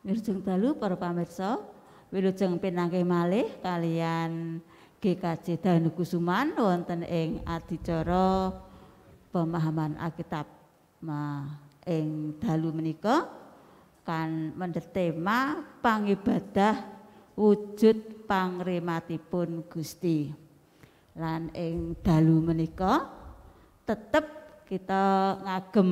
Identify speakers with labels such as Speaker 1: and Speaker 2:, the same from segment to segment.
Speaker 1: Wilujeng dalu para pamirsa, wilujeng pinanggih malih kalian GKJ Danukusuman wonten ing adicara pemahaman Alkitab. Ing dalu menika kan mendhet tema pangibadah wujud pangrimatipun Gusti. Lan ing dalu menika tetep kita ngagem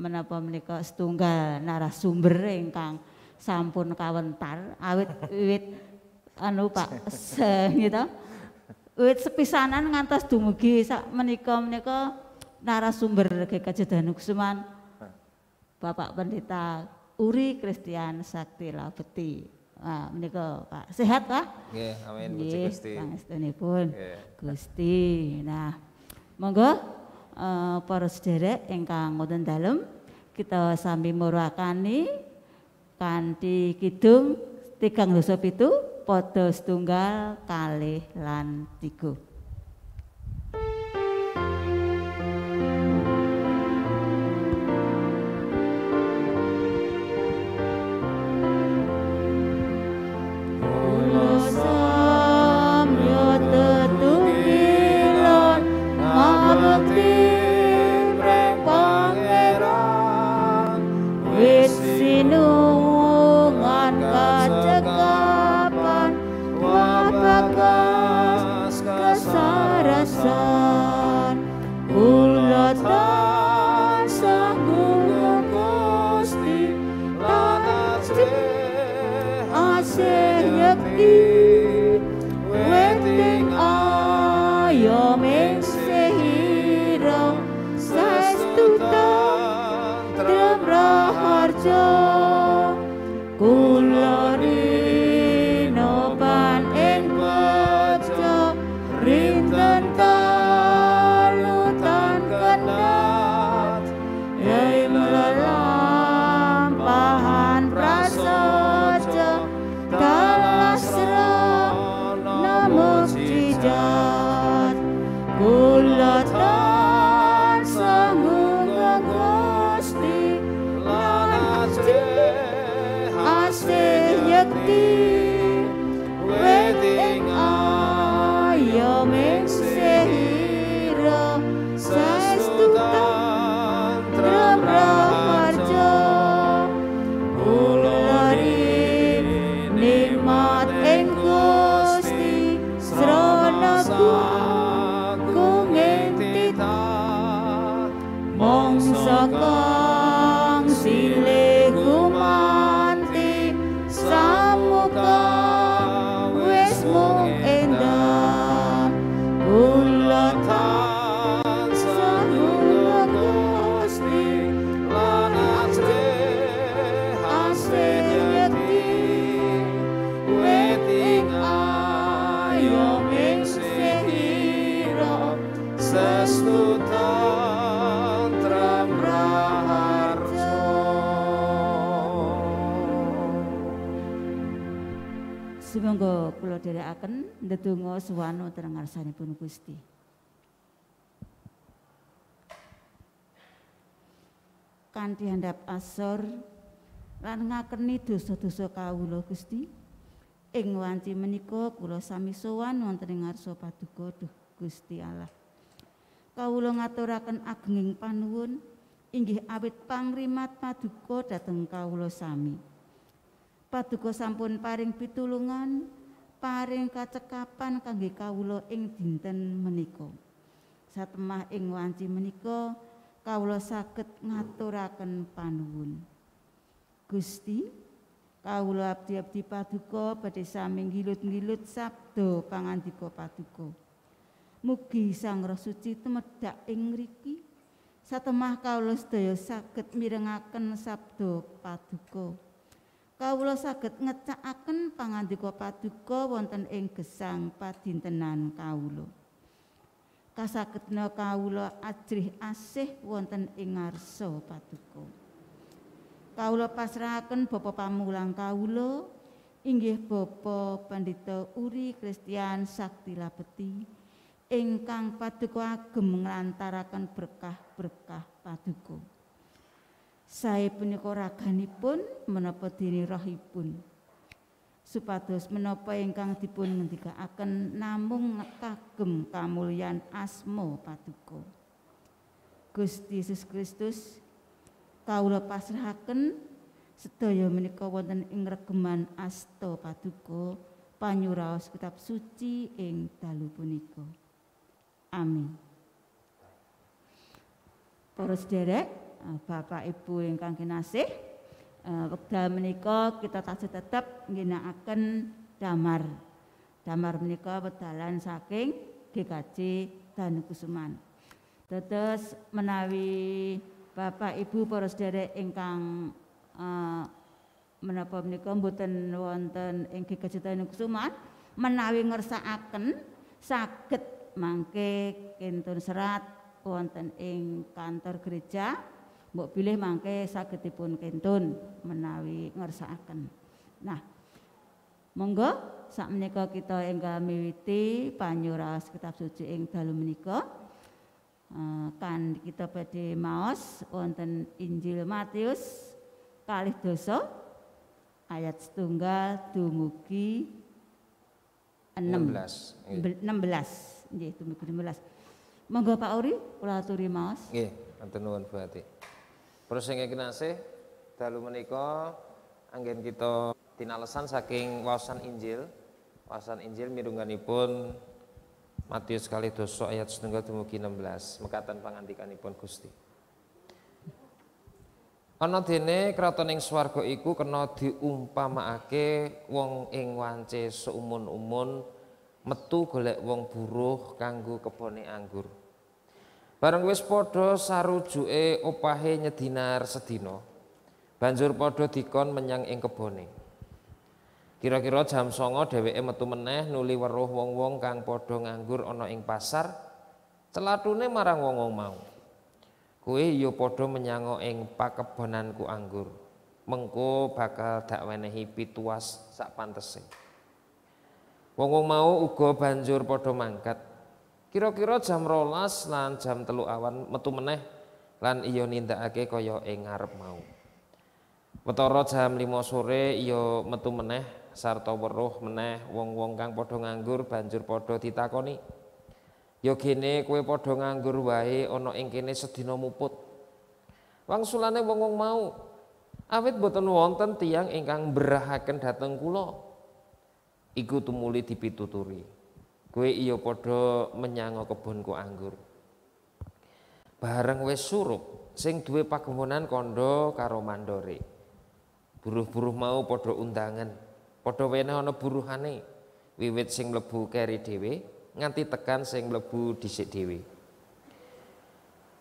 Speaker 1: menapa menika setunggal narasumber ingkang sampun kawentar awit wiwit Pak gitu. Wiwit sepisanan ngantos dumugi sak menika narasumber GKJ Danukusuman Bapak Pendeta Uri Kristian Sakti Labeti. Nah, menika Pak sehat Pak?
Speaker 2: Nggih, amin Puji Gusti.
Speaker 1: Pangestunipun Gusti. Nah, monggo para sederek ingkang wonten dalem kita sami murakani kanthi kidung 3:7 padha setunggal kalih lan 3. Sumangga kula dherekaken ndedonga suwan wonten ngarsanipun Gusti. Kanthi handap asor lan ngakeni dosa-dosa kawula Gusti. Ing wanci menika kula sami sowan wonten ing ngarsa paduka duh Gusti Allah. Kawula ngaturaken agenging panuwun inggih awit pangrimat paduka dhateng kawula sami. Paduka sampun paring pitulungan, paring kacekapan kangge kawula ing dinten menika. Satemah ing wanci menika kawula saged ngaturaken panuwun. Gusti, kawula abdi-abdi paduka badhe sami ngilut-ngilut sabda pangandika paduka. Mugi Sang Roh Suci tumedhak ing mriki. Satemah kawula sedaya saged mirengaken sabda paduka. Kawula saged ngecakaken pangandika paduka wonten ing gesang padintenan kawula. Kasagedna kawula ajrih asih wonten ing ngarsa paduka. Kawula pasrahaken Bapa pamulang kawula inggih Bapa Pendeta Uri Kristian Sakti Labeti ingkang paduka agem nglantaraken berkah-berkah paduka. Sae punika raganipun menapa dene rahipun. Supados menapa ingkang dipun ngendikaaken namung kagem kamulyan asma Paduka. Gusti Yesus Kristus kawula pasrahaken sedaya menika wonten ing regeman asta Paduka panyuraos kitab suci ing dalu punika. Amin. Para sederek, Bapak Ibu ingkang kinasih, wekdal menika kita taksih tetep ngginakaken damar. Damar menika wedalan saking GKJ Danukusuman. Dados menawi Bapak Ibu para sederek ingkang menapa menika mboten wonten ing GKJ Danukusuman, menawi ngersakaken saged mangke kentun serat wonten ing kantor gereja, mbok bilih mangke sagedipun kentun menawi ngersakaken. Nah, monggo sakmenika kita enggal miwiti panyuraos kitab suci ing dalu menika. Kan kita badhe maos wonten Injil Matius kalih dasa ayat 1 dumugi 16. Nggih, dumugi 16. Monggo Pak Uri, kula aturi maos.
Speaker 2: Nggih, matur nuwun Bu Ati. Para sing kinasih, dalu menika anggen kita tinalesan saking waosan Injil. Waosan Injil mirungganipun Matius kalih dasa ayat 1 dumugi 16. Mekaten pangandikanipun Gusti. Ana dene kraton ing swarga iku kena diumpamakake wong ing wance seumun-umun metu golek wong buruh kanggo kebone anggur. Bareng wis padha sarujuke opahe nyedinar sedina, banjur padha dikon menyang ing kebone. Kira-kira jam 09.00 dheweke metu meneh nuli weruh wong-wong kang padha nganggur ana ing pasar, celatune marang wong-wong mau. Kowe ya padha menyang ing pakebonanku anggur. Mengko bakal dak wenehi pituas sak pantese. Wong-wong mau uga banjur padha mangkat. Kira-kira jam 12 lan jam 3 awan metu meneh lan iya nindakake kaya ing ngarep mau. Watara jam 5 sore iya metu meneh sarta weruh meneh wong-wong kang padha nganggur banjur padha ditakoni. Ya gene kowe padha nganggur wae ana ing kene sedina muput. Wangsulane wong-wong mau, awit boten wonten tiyang ingkang mberahaken dhateng kula. Iku tumuli dipituturi. Kowe iya padha menyang kebonku anggur. Bareng wis surup, sing duwe pagemonan kandha karo mandore. Buruh-buruh mau padha undangan, padha weneh ana buruhane. Wiwit sing mlebu keri dhewe nganti tekan sing mlebu dhisik dhewe.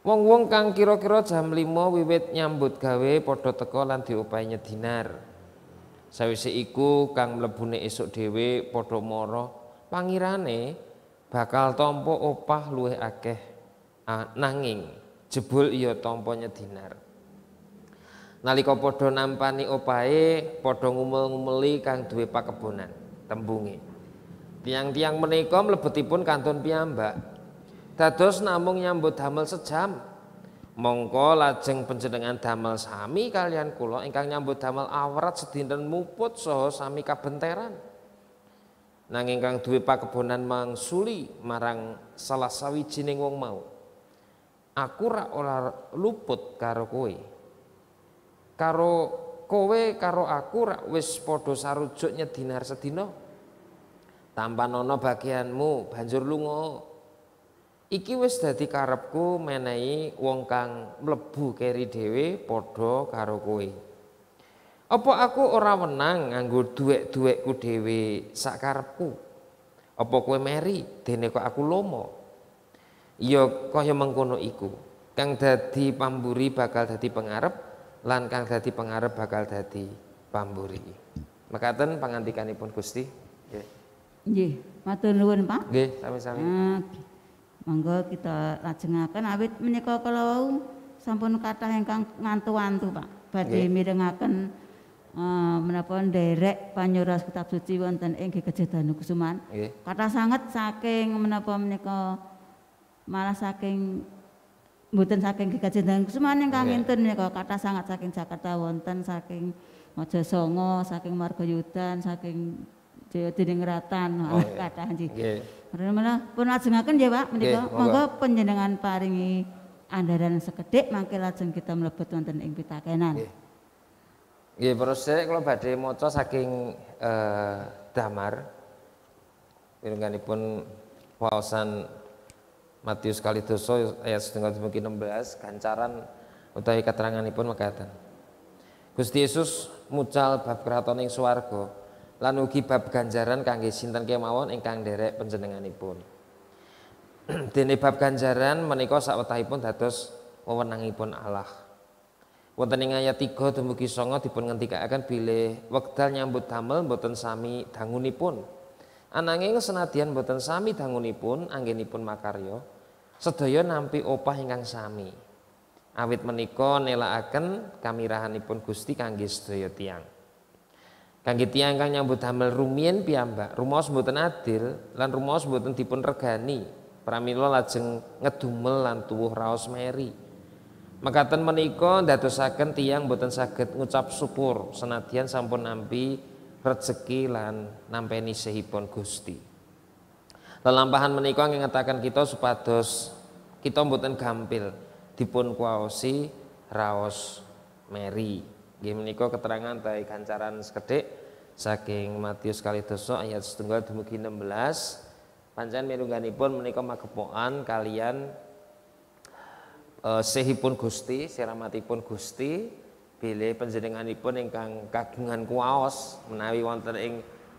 Speaker 2: Wong-wong kang kira-kira jam 5 wiwit nyambut gawe padha teka lan diopahi nyedinar. Sawise iku kang mlebune esuk dhewe padha mara pangirane bakal tampa opah luwih akeh nanging jebul iya tampa nyedinar. Nalika padha nampani opahe padha ngumel-ngumeli kang duwe pakebonan tembunge. Tiang-tiang menika mlebetipun kantun piyambak. Dados namung nyambut damel sejam. Mongko lajeng panjenengan damel sami kalian kula ingkang nyambut damel awrat sedinten muput saha sami kabenteran. Nanging kang duwe pakebonan mangsuli marang salah sawijining wong mau. Aku ora ora luput karo kowe. Karo kowe karo aku rak wis padha sarujuk nyedinar sedina. Tampanono bagianmu banjur lunga. Iki wis dadi karepku menehi wong kang mlebu keri dhewe padha karo kowe. Apa aku ora wenang nganggo duwek-duwekku dhewe sak karepku? Apa kowe meri dene kok aku lomo? Ya kaya mengkono iku. Kang dadi pamburi bakal dadi pengarep lan kang dadi pengarep bakal dadi pamburi. Mekaten pangandikanipun Gusti. Nggih.
Speaker 1: Nggih, matur nuwun Pak.
Speaker 2: Nggih, sami-sami.
Speaker 1: Monggo kita lajengaken awit menika kala wau sampun kathah ingkang ngantu-antu Pak. Badhe mirengaken menapa nderek panyuraos kitab suci wonten ing GKJ Danukusuman. Kathah sanget saking menapa menika malah saking mboten saking Gegajendang Kusuman ingkang enten menika kathah sangat saking Jakarta wonten, saking Mojosongo, saking Margayudan, saking Jayadiningrat,an kathah nggih. Nggih. Pun lajengaken nggih Pak menika monggo panjenengan paringi andharan sekedhik mangke lajeng kita mlebet wonten ing pitakenan.
Speaker 2: Nggih, terus kula badhe maca saking Damar pirengganipun waosan Matius kalidasa ayat 1-16 gancaran utawi keteranganipun mekaten. Gusti Yesus mucal bab kraton ing swarga lan ugi bab ganjaran kangge sinten kemawon ingkang nderek panjenenganipun. Dene bab ganjaran menika sawetahipun dados wewenangipun Allah. Wonten ing ayat 3 dumugi 9 dipun ngendikaken bilih wekdal nyambut damel boten sami dangunipun. Ananging senadyan boten sami dangunipun anggenipun makarya, sedaya nampi opah ingkang sami. Awit menika nelakaken kamirahanipun Gusti kangge sedaya tiyang. Kangge tiyang kang nyambut damel rumiyin piyambak, rumaos boten adil lan rumaos boten dipun regani, pramila lajeng ngedumel lan tuwuh raos meri. Mekaten menika ndadosaken tiyang boten saged ngucap syukur senadyan sampun nampi rejeki lan nampi nisihipun Gusti. Lelampahan menika ngingetaken kita supados kita boten gampil dipun kuwaosi raos meri. Nggih menika keterangan dari gancaran sekedhik saking Matius kalidasa ayat 1 dumugi 16. Pancen mirungganipun menika magepokan kalian sehipun Gusti, siramatipun Gusti bilih panjenenganipun ingkang kagungan kuwaos menawi wonten ing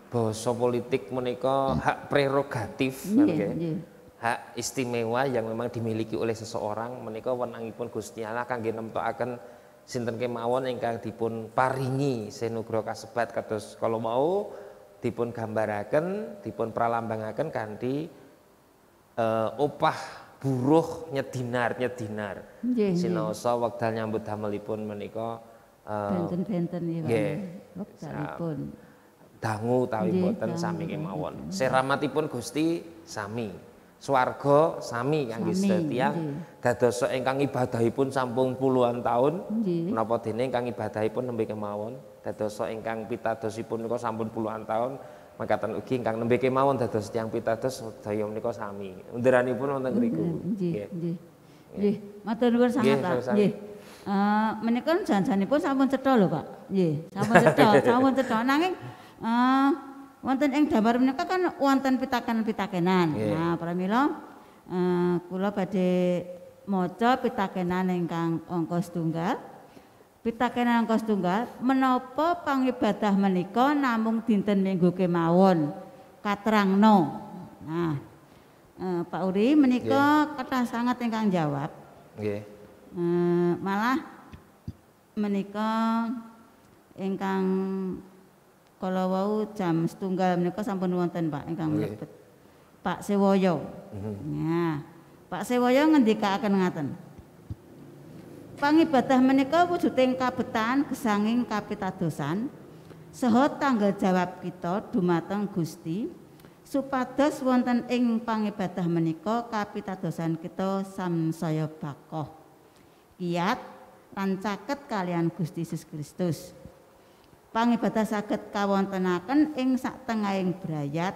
Speaker 2: basa politik menika hak prerogatif hak istimewa yang memang dimiliki oleh seseorang menika wenangipun Gusti Allah kangge nemtokaken sinten kemawon ingkang dipun paringi senugra kasebat kados kala mau dipun gambaraken dipun pralambangaken kanthi opah buruh nyedinar sinaosa wekdal nyambut damelipun menika
Speaker 1: benten-benten nggih wekdalipun
Speaker 2: dangu utawi boten sami kemawon. Seramatipun Gusti sami, swarga sami kangge sedaya dadosa ingkang ibadahipun sampung puluhan taun menapa dene ingkang ibadahipun nembe kemawon dadosa ingkang pitadosipun menika sampun puluhan taun. Makaten ugi ingkang nembe kemawon dados tiyang pitados sedaya menika sami. Underanipun wonten ngriku. Nggih.
Speaker 1: Matur nuwun sanget Pak. Nggih. Menika janjanipun sampun cetha lho Pak. Nggih, sampun cetha. Nanging wonten ing Damar menika kan wonten pitakenan-pitakenan. Nah, pramila kula badhe maca pitakenan ingkang angka 1. Pitakenan angka 1 menapa pangibadah menika namung dinten Minggu kemawon katerangno. Nah, Pak Uri menika kathah sangat ingkang jawab. Nggih. Malah menika ingkang kala wau jam 1 menika sampun wonten Pak ingkang mlebet. Pak Sewaya. Nah, Pak Sewaya ngendikaaken ngaten. Pangibadah menika wujuding kabetan gesanging kapitadosan saha tanggung jawab kita dumateng Gusti supados wonten ing pangibadah menika kapitadosan kita samsaya bakoh kiyat lan caket kalian Gusti Yesus Kristus. Pangibadah saged kawontenaken ing satengahing brayat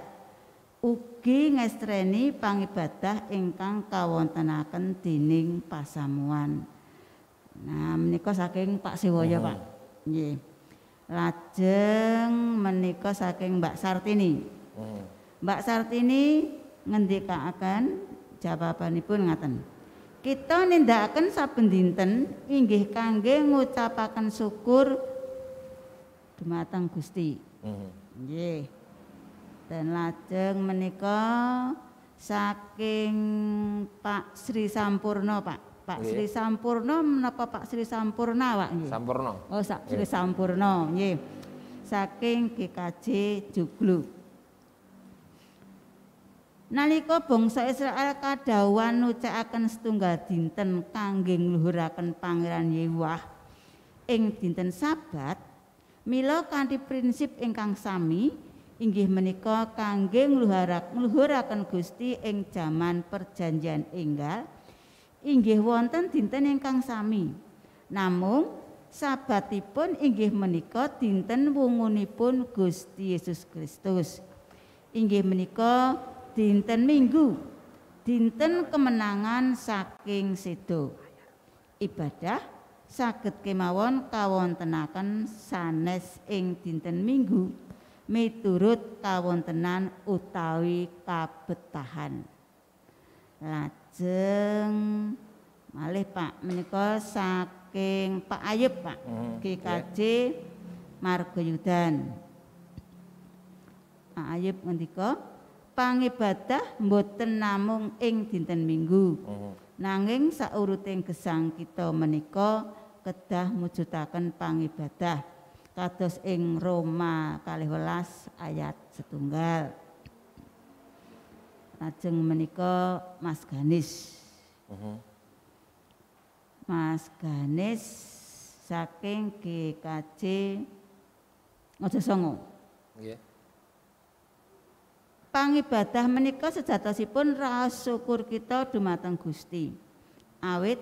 Speaker 1: ugi ngestreni pangibadah ingkang kawontenaken dening pasamuan. Nah, menika saking Pak Sewaya, Pak. Nggih. Lajeng menika saking Mbak Sartini. Mbak Sartini ngendikaaken jawabanipun ngaten. Kita nindakaken saben dinten inggih kangge ngucapaken syukur dumateng Gusti. Nggih. Dan lajeng menika saking Pak Sri Sampurna, Pak. Pak Sri Sampurna menapa Pak Sri Sampurna Pak nggih?
Speaker 2: Sampurna.
Speaker 1: Oh, Sri Sampurna nggih. Saking GKJ Joglo. Nalika bangsa Israel kadhawuhan nucakaken setunggal dinten kangge ngluhuraken Pangeran Yewah ing dinten Sabat, mila kanthi prinsip ingkang sami inggih menika kangge ngluhuraken Gusti ing jaman perjanjian enggal. inggih wonten dinten ingkang sami. Namung sabatipun inggih menika dinten wungunipun Gusti Yesus Kristus. Inggih menika dinten Minggu, dinten kemenangan saking sedo. Ibadah saged kemawon kawontenaken sanes ing dinten Minggu miturut kawontenan utawi kabetahan. Lajeng malih Pak menika saking Pak Ayub Pak, GKJ Margoyudan. Pak Ayub ngendika, pangibadah mboten namung ing dinten Minggu, nanging sauruting gesang kita menika kedah mujudaken pangibadah kados ing Roma 12 ayat 1. Lajeng menika Mas Ganis. Mas Ganis saking GKJ Ngojosongo.
Speaker 2: Nggih.
Speaker 1: Pangibadah menika sejatosipun raos syukur kita dumateng Gusti. Awit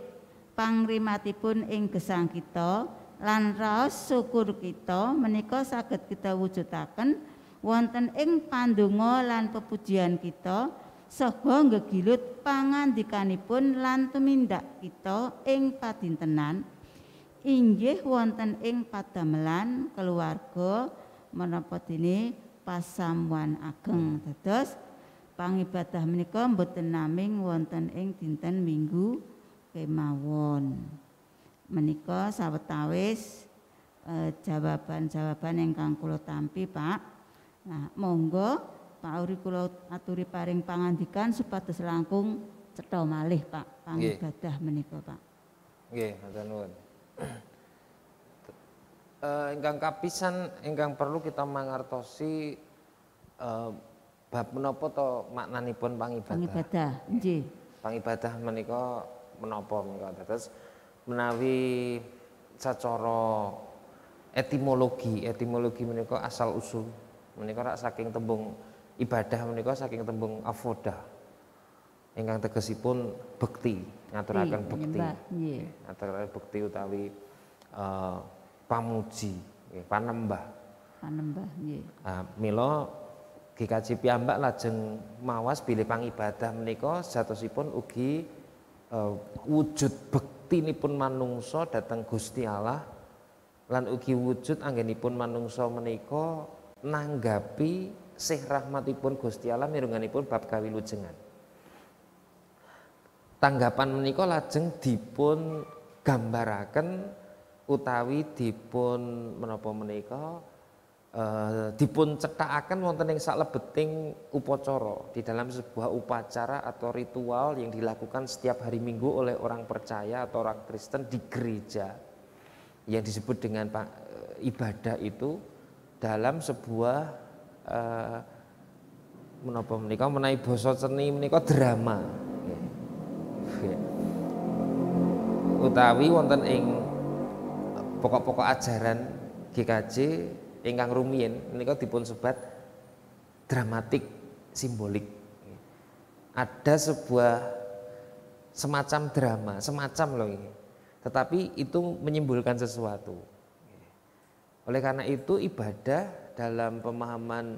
Speaker 1: pangrimatipun ing gesang kita lan raos syukur kita menika saged kita wujudaken wonten ing pandonga lan pepujian kita saha ngegilut pangandikanipun lan tumindak kita ing padintenan inggih wonten ing padamelan keluarga menapa dene pasamuan ageng. Dados pangibadah menika mboten naming wonten ing dinten Minggu kemawon. Menika sawetawis jawaban-jawaban ingkang kula tampi Pak. Nah, monggo Pak Uri kula aturi paring pangandikan supados langkung cetha malih Pak pangibadah menika Pak.
Speaker 2: Nggih, matur nuwun. Ingkang kapisan ingkang perlu kita mangertosi bab menapa to maknanipun pangibadah.
Speaker 1: Pangibadah, nggih.
Speaker 2: Pangibadah menika menapa menika terus menawi sacara etimologi menika asal usul menika rak saking tembung ibadah menika saking tembung avodah ingkang tegesipun bekti, ngaturaken bekti.
Speaker 1: Nggih.
Speaker 2: Ngaturaken bekti utawi pamuji, panembah.
Speaker 1: Panembah nggih.
Speaker 2: Mila GKJ piyambak lajeng mawas bilih pangibadah menika sejatosipun ugi wujud bektinipun manungsa dhateng Gusti Allah lan ugi wujud anggenipun manungsa menika nanggapi sih rahmatipun Gusti Allah mirunganipun bab kawilujengan. Tanggapan menika lajeng dipun gambaraken utawi dipun menapa menika dipun cethakaken wonten ing saklebeting upacara di dalam sebuah upacara atau ritual yang dilakukan setiap hari Minggu oleh orang percaya atau orang Kristen di gereja yang disebut dengan ibadah itu dalam sebuah menapa menika menawi basa seni menika drama utawi wonten ing pokok-pokok ajaran GKJ ingkang rumiyin menika dipun sebat dramatik simbolik. Ada sebuah semacam drama, semacam loh ini. Tetapi itu menyimbolkan sesuatu. Oleh karena itu ibadah dalam pemahaman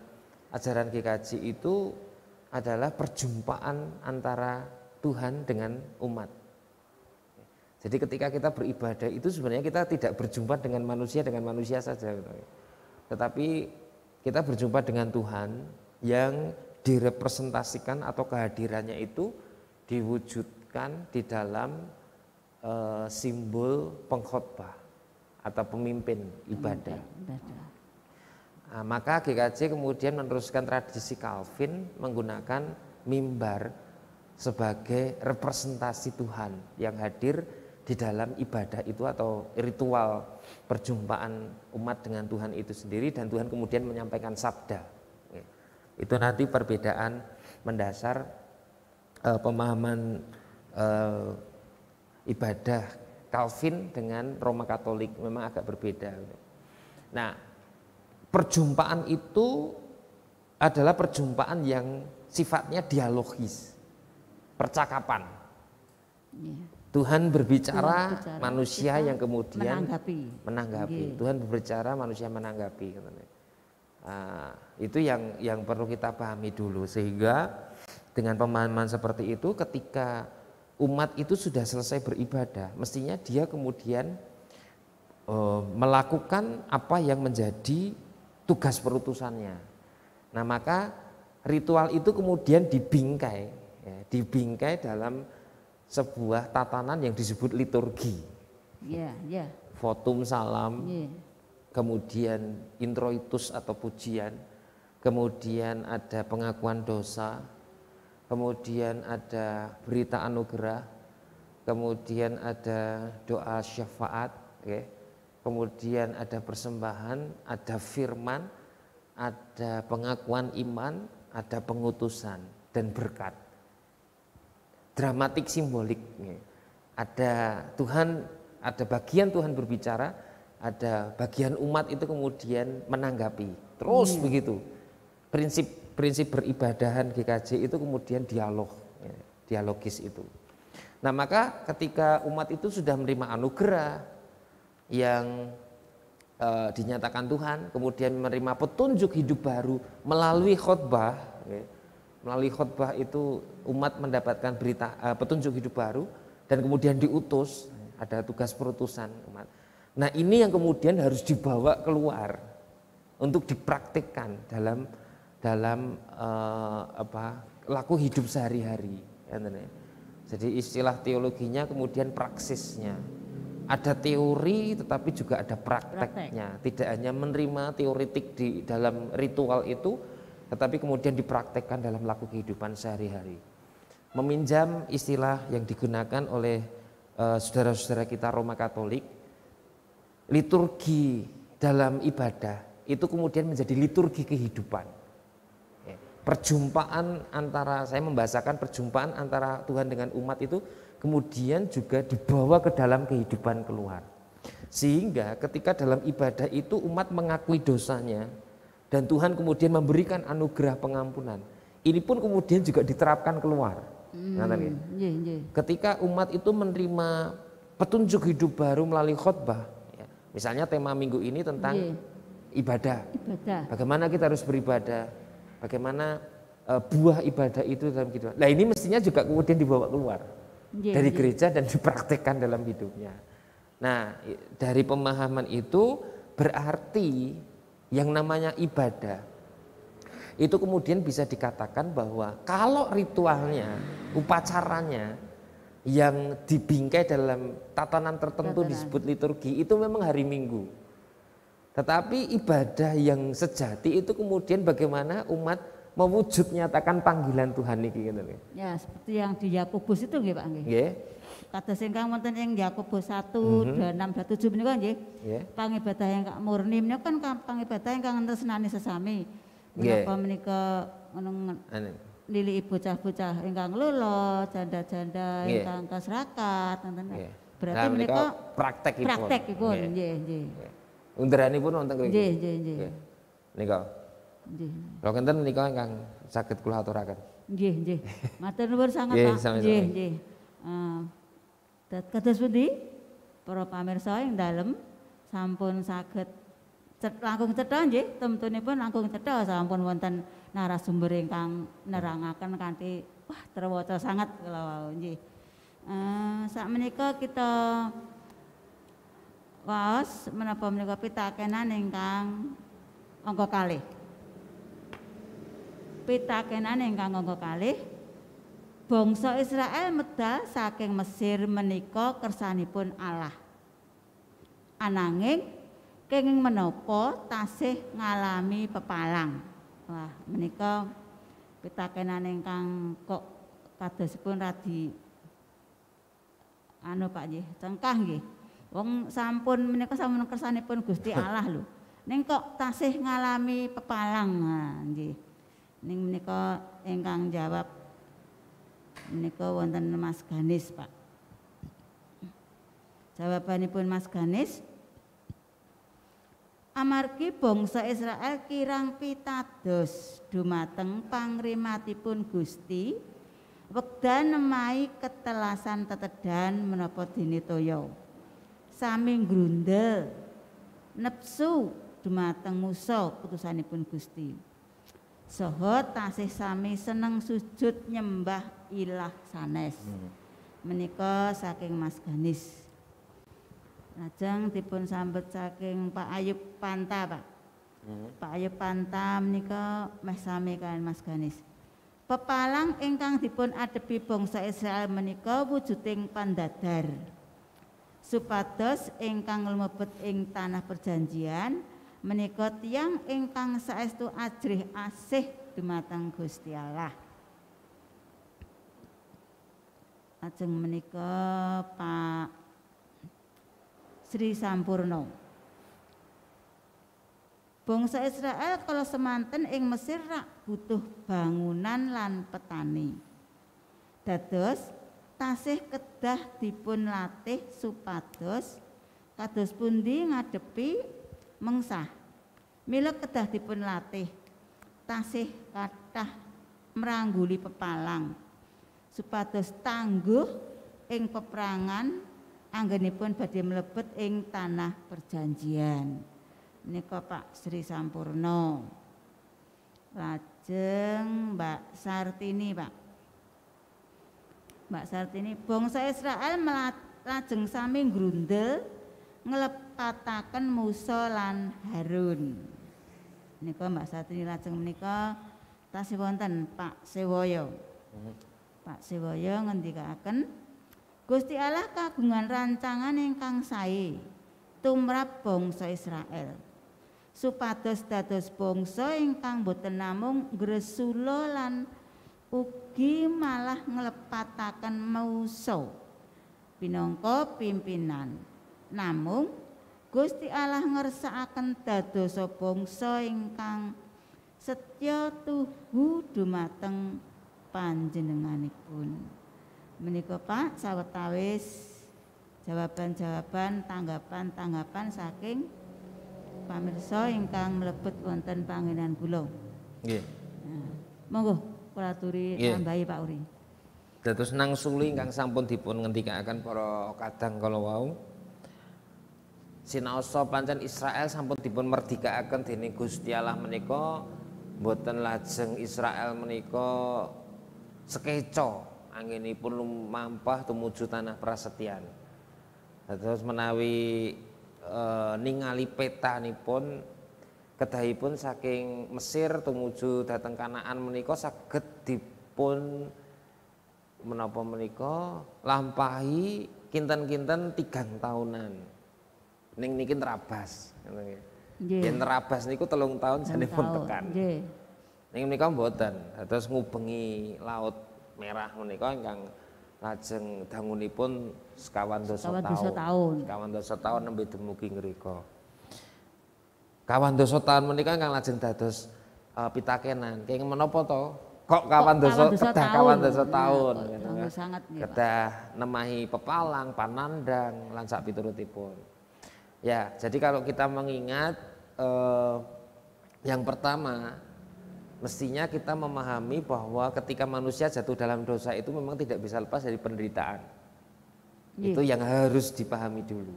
Speaker 2: ajaran GKJ itu adalah perjumpaan antara Tuhan dengan umat. Jadi ketika kita beribadah itu sebenarnya kita tidak berjumpa dengan manusia saja. Tetapi kita berjumpa dengan Tuhan yang direpresentasikan atau kehadirannya itu diwujudkan di dalam simbol pengkhotbah atau pemimpin ibadah. Nah, maka GKJ kemudian meneruskan tradisi Calvin menggunakan mimbar sebagai representasi Tuhan yang hadir di dalam ibadah itu atau ritual perjumpaan umat dengan Tuhan itu sendiri dan Tuhan kemudian menyampaikan sabda. Itu nanti perbedaan mendasar pemahaman ibadah Calvin dengan Roma Katolik memang agak berbeda. Nah, perjumpaan itu adalah perjumpaan yang sifatnya dialogis, percakapan. Tuhan berbicara,
Speaker 1: berbicara,
Speaker 2: manusia
Speaker 1: kita
Speaker 2: yang kemudian
Speaker 1: Nggih.
Speaker 2: menanggapi. Tuhan berbicara, manusia menanggapi. Itu yang perlu kita pahami dulu, sehingga dengan pemahaman seperti itu, ketika umat itu sudah selesai beribadah, mestinya dia kemudian melakukan apa yang menjadi tugas perutusannya. Nah, maka ritual itu kemudian dibingkai dalam sebuah tatanan yang disebut liturgi. Votum salam, kemudian introitus atau pujian, kemudian ada pengakuan dosa, kemudian ada berita anugerah, kemudian ada doa syafaat, kemudian ada persembahan, ada firman, ada pengakuan iman, ada pengutusan dan berkat. Dramatik simbolik. Ada bagian Tuhan berbicara, ada bagian umat itu kemudian menanggapi. Terus begitu. Prinsip beribadahan GKJ itu kemudian dialogis itu. Nah, maka ketika umat itu sudah menerima anugerah yang dinyatakan Tuhan, kemudian menerima petunjuk hidup baru melalui khotbah. Melalui khotbah itu umat mendapatkan petunjuk hidup baru dan kemudian diutus, ada tugas perutusan umat. Nah, ini yang kemudian harus dibawa keluar untuk dipraktikkan dalam laku hidup sehari-hari. Jadi istilah teologinya kemudian praksisnya. Ada teori tetapi juga ada prakteknya. Tidak hanya menerima teoretik di dalam ritual itu, tetapi kemudian dipraktekkan dalam laku kehidupan sehari-hari. Meminjam istilah yang digunakan oleh saudara-saudara kita Roma Katolik, liturgi dalam ibadah itu kemudian menjadi liturgi kehidupan. Saya membahasakan perjumpaan antara Tuhan dengan umat itu kemudian juga dibawa ke dalam kehidupan keluar. Sehingga ketika dalam ibadah itu umat mengakui dosanya, dan Tuhan kemudian memberikan anugerah pengampunan. Ini pun kemudian juga diterapkan keluar. Ketika umat itu menerima petunjuk hidup baru melalui khotbah, misalnya tema minggu ini tentang ibadah. Bagaimana kita harus beribadah, bagaimana buah ibadah itu dalam kehidupan. Nah, ini mestinya juga kemudian dibawa keluar dari gereja dan dipraktekkan dalam hidupnya. Nah, dari pemahaman itu berarti yang namanya ibadah itu kemudian bisa dikatakan bahwa kalau ritualnya, upacaranya yang dibingkai dalam tatanan tertentu disebut liturgi, itu memang hari Minggu. Tetapi ibadah yang sejati itu kemudian bagaimana umat mewujud nyatakan panggilan Tuhan niki gitu.
Speaker 1: Ya, seperti yang di Yakobus itu nggih Pak nggih.
Speaker 2: Nggih.
Speaker 1: Kados ingkang wonten ing Yakobus 1:26-27 menika nggih. Pangibadah ingkang murni menika kan pangibadah ingkang tresnani sesami. Menapa menika niliki bocah-bocah ingkang lolo, janda-janda ingkang kaserakat ngoten. Berarti menika praktekipun. Nggih.
Speaker 2: Underanipun wonten kene.
Speaker 1: Nggih.
Speaker 2: Nika. Nggih. Lha kinten nika ingkang saged kula aturaken.
Speaker 1: Nggih. Matur nuwun sanget Pak. Nggih. Kados pundi para pamirsa ing dalem sampun saged langkung cetha nggih, temtunipun langkung cetha sampun wonten narasumber ingkang nerangaken kanthi terwaca sanget kala wau nggih. Sakmenika kita waos menapa menika pitakenan ingkang angka kalih. Pitakenan ingkang angka kalih. Bangsa Israel medal saking Mesir menika kersanipun Allah. Ananging kenging menapa tasih ngalami pepalang. Wah, menika pitakenan ingkang kok kadosipun radi Pak nggih, cengkah nggih. Wong sampun menika sampun kersanipun Gusti Allah lho. Ning kok tasih ngalami pepalang. Nah, nggih. Ning menika ingkang jawab menika wonten Mas Ganis, Pak. Jawabanipun Mas Ganis, amargi bangsa Israel kirang pitados dumateng pangrimatipun Gusti Wekdan nemahi ketelasan tetedan menapa dene toya. Sami grundel nepsu dumateng musa putusanipun Gusti. Saha tasih sami seneng sujud nyembah ilah sanes. Menika saking Mas Ganis. Lajeng dipun sambet saking Pak Ayub Panta, Pak. Pak Ayub Panta menika meh sami kaliyan Mas Ganis. Pepalang ingkang dipun adepi bangsa Israel menika wujuding pandadar. Supados ingkang lumebet ing tanah perjanjian menika tiyang ingkang saestu ajrih asih dumateng Gusti Allah. Lajeng menika Pak Sri Sampurno. Bangsa Israel kala semanten ing Mesir rak butuh bangunan lan petani. Dados tasih kedah dipun latih supados kados pundi ngadepi mengsah. Mila kedah dipun latih tasih kathah mrangguli pepalang. Supados tangguh ing peperangan anggenipun badhe mlebet ing tanah perjanjian. Menika Pak Sri Sampurno. Lajeng Mbak Sartini, Pak. Mbak Sartini, bangsa Israel lajeng sami grundel nglepataken Musa lan Harun. Menika Mbak Sartini lajeng menika tasih wonten Pak Sewaya. Pak Sewaya ngendikaken Gusti Allah kagungan rancangan ingkang sae tumrap bangsa Israel supados dados bangsa ingkang boten namung gresula lan ugi malah nglepataken Musa pinangka pimpinan, namung Gusti Allah ngersakaken dadosa bangsa ingkang setya tuhu dumateng panjenenganipun. Menika Pak sawetawis jawaban-jawaban tanggapan-tanggapan saking pamirsa ingkang mlebet wonten panggenan kula.
Speaker 2: Nggih.
Speaker 1: Nah, monggo kula aturi tambahi Pak Uri.
Speaker 2: Dados nangsuli ingkang sampun dipun ngendikaken para kadang kala wau. Sinaosa pancen Israel sampun dipun merdikaaken dening Gusti Allah menika boten lajeng Israel menika sekeca anggenipun lumampah tumuju tanah prasetyan. Terus menawi ningali petanipun kedahipun saking Mesir tumuju dhateng Kanaan menika saged dipun menapa menika lampahi kinten-kinten 3 tahunan. Ning niki terabas ngoten nggih. Yen terabas niku 3 tahun sanipun tekan. Nggih. Ning menika mboten, dados ngubengi Laut Merah menika ingkang lajeng dangunipun sekawan dosa taun. Sekawan dosa taun nembe dumugi ngrika. Kawan dosa taun menika ingkang lajeng dados pitakenan. Kenging menapa to? Kok kawan dosa kedah kawan dosa taun. Kedah nemahi pepalang, panandang lan sak piturutipun. Ya, jadi kalau kita mengingat yang pertama mestinya kita memahami bahwa ketika manusia jatuh dalam dosa itu memang tidak bisa lepas dari penderitaan. Itu yang harus dipahami dulu.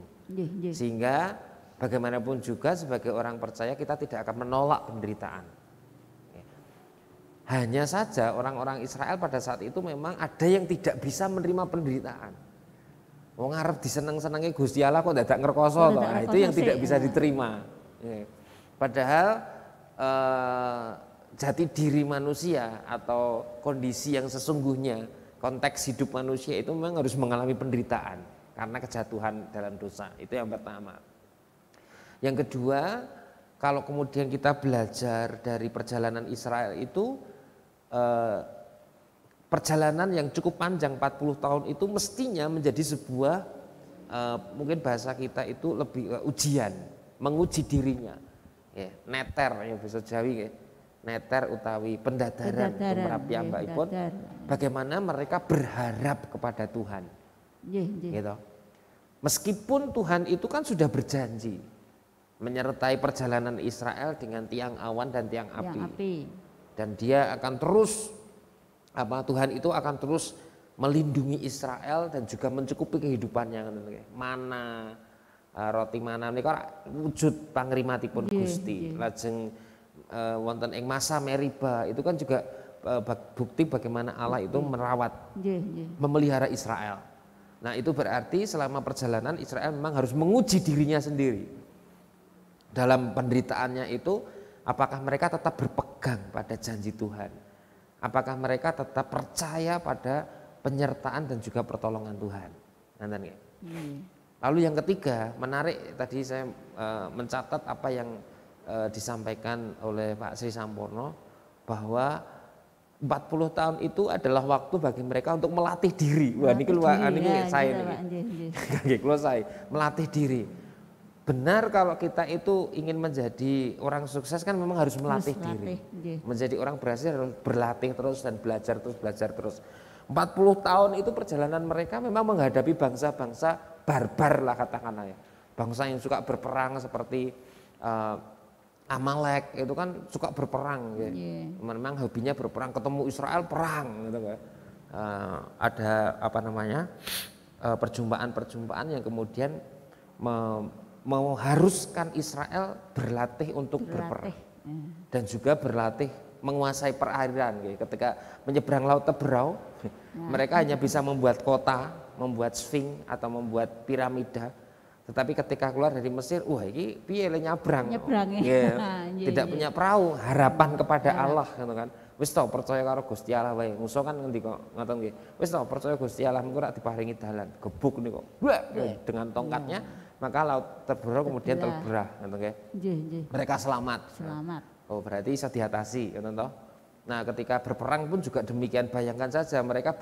Speaker 2: Sehingga bagaimanapun juga sebagai orang percaya kita tidak akan menolak penderitaan. Hanya saja orang-orang Israel pada saat itu memang ada yang tidak bisa menerima penderitaan. Wong arep diseneng-senengi Gusti Allah kok dadak ngrekoso to. Nah, itu yang tidak bisa diterima. Padahal jati diri manusia atau kondisi yang sesungguhnya, konteks hidup manusia itu memang harus mengalami penderitaan karena kejatuhan dalam dosa. Itu yang pertama. Yang kedua, kalau kemudian kita belajar dari perjalanan Israel itu perjalanan yang cukup panjang 40 tahun itu mestinya menjadi sebuah mungkin bahasa kita itu lebih ujian, menguji dirinya. Ya, neter ya bahasa Jawi ya. Neter utawi pendadaran piyambakipun bagaimana mereka berharap kepada Tuhan. Gitu. Meskipun Tuhan itu kan sudah berjanji menyertai perjalanan Israel dengan tiang awan dan tiang api. Dan dia akan terus Tuhan itu akan terus melindungi Israel dan juga mencukupi kehidupannya. Mana roti mana menika wujud pangrimatipun Gusti. Lajeng wonten ing masa Meriba itu kan juga bukti bagaimana Allah itu merawat, memelihara Israel. Nah itu berarti selama perjalanan Israel memang harus menguji dirinya sendiri. Dalam penderitaannya itu apakah mereka tetap berpegang pada janji Tuhan? Apakah mereka tetap percaya pada penyertaan dan juga pertolongan Tuhan? Lalu yang ketiga, menarik tadi saya mencatat apa yang disampaikan oleh Pak Sri Sampurno, bahwa 40 tahun itu adalah waktu bagi mereka untuk melatih diri. Wah, ini saya melatih diri. Benar kalau kita itu ingin menjadi orang sukses kan memang harus melatih diri. Menjadi orang berhasil harus berlatih terus dan belajar terus. 40 tahun itu perjalanan mereka memang menghadapi bangsa-bangsa barbar lah katakanlah ya. Bangsa yang suka berperang seperti Amalek itu kan suka berperang ya. Memang hobinya berperang, ketemu Israel perang gitu kan. Ada perjumpaan-perjumpaan yang kemudian mengharuskan Israel berlatih untuk berperang dan juga berlatih menguasai perairan. Ketika menyeberang Laut Teberau, mereka hanya bisa membuat kota, membuat Sphinx atau membuat piramida. Tetapi ketika keluar dari Mesir, ini piye nyabrang, tidak punya perahu, harapan kepada Allah, gitu kan. Wis to percaya karo Gusti Allah wae. Musa kan ngendika ngoten nggih. Wis to percaya Gusti Allah mengko rak diparingi dalan. Gebuk niku. Dengan tongkatnya maka Laut Teberau kemudian terbelah, ngoten nggih. Mereka selamat. Oh, berarti bisa diatasi, ngoten toh. Nah, ketika berperang pun juga demikian. Bayangkan saja mereka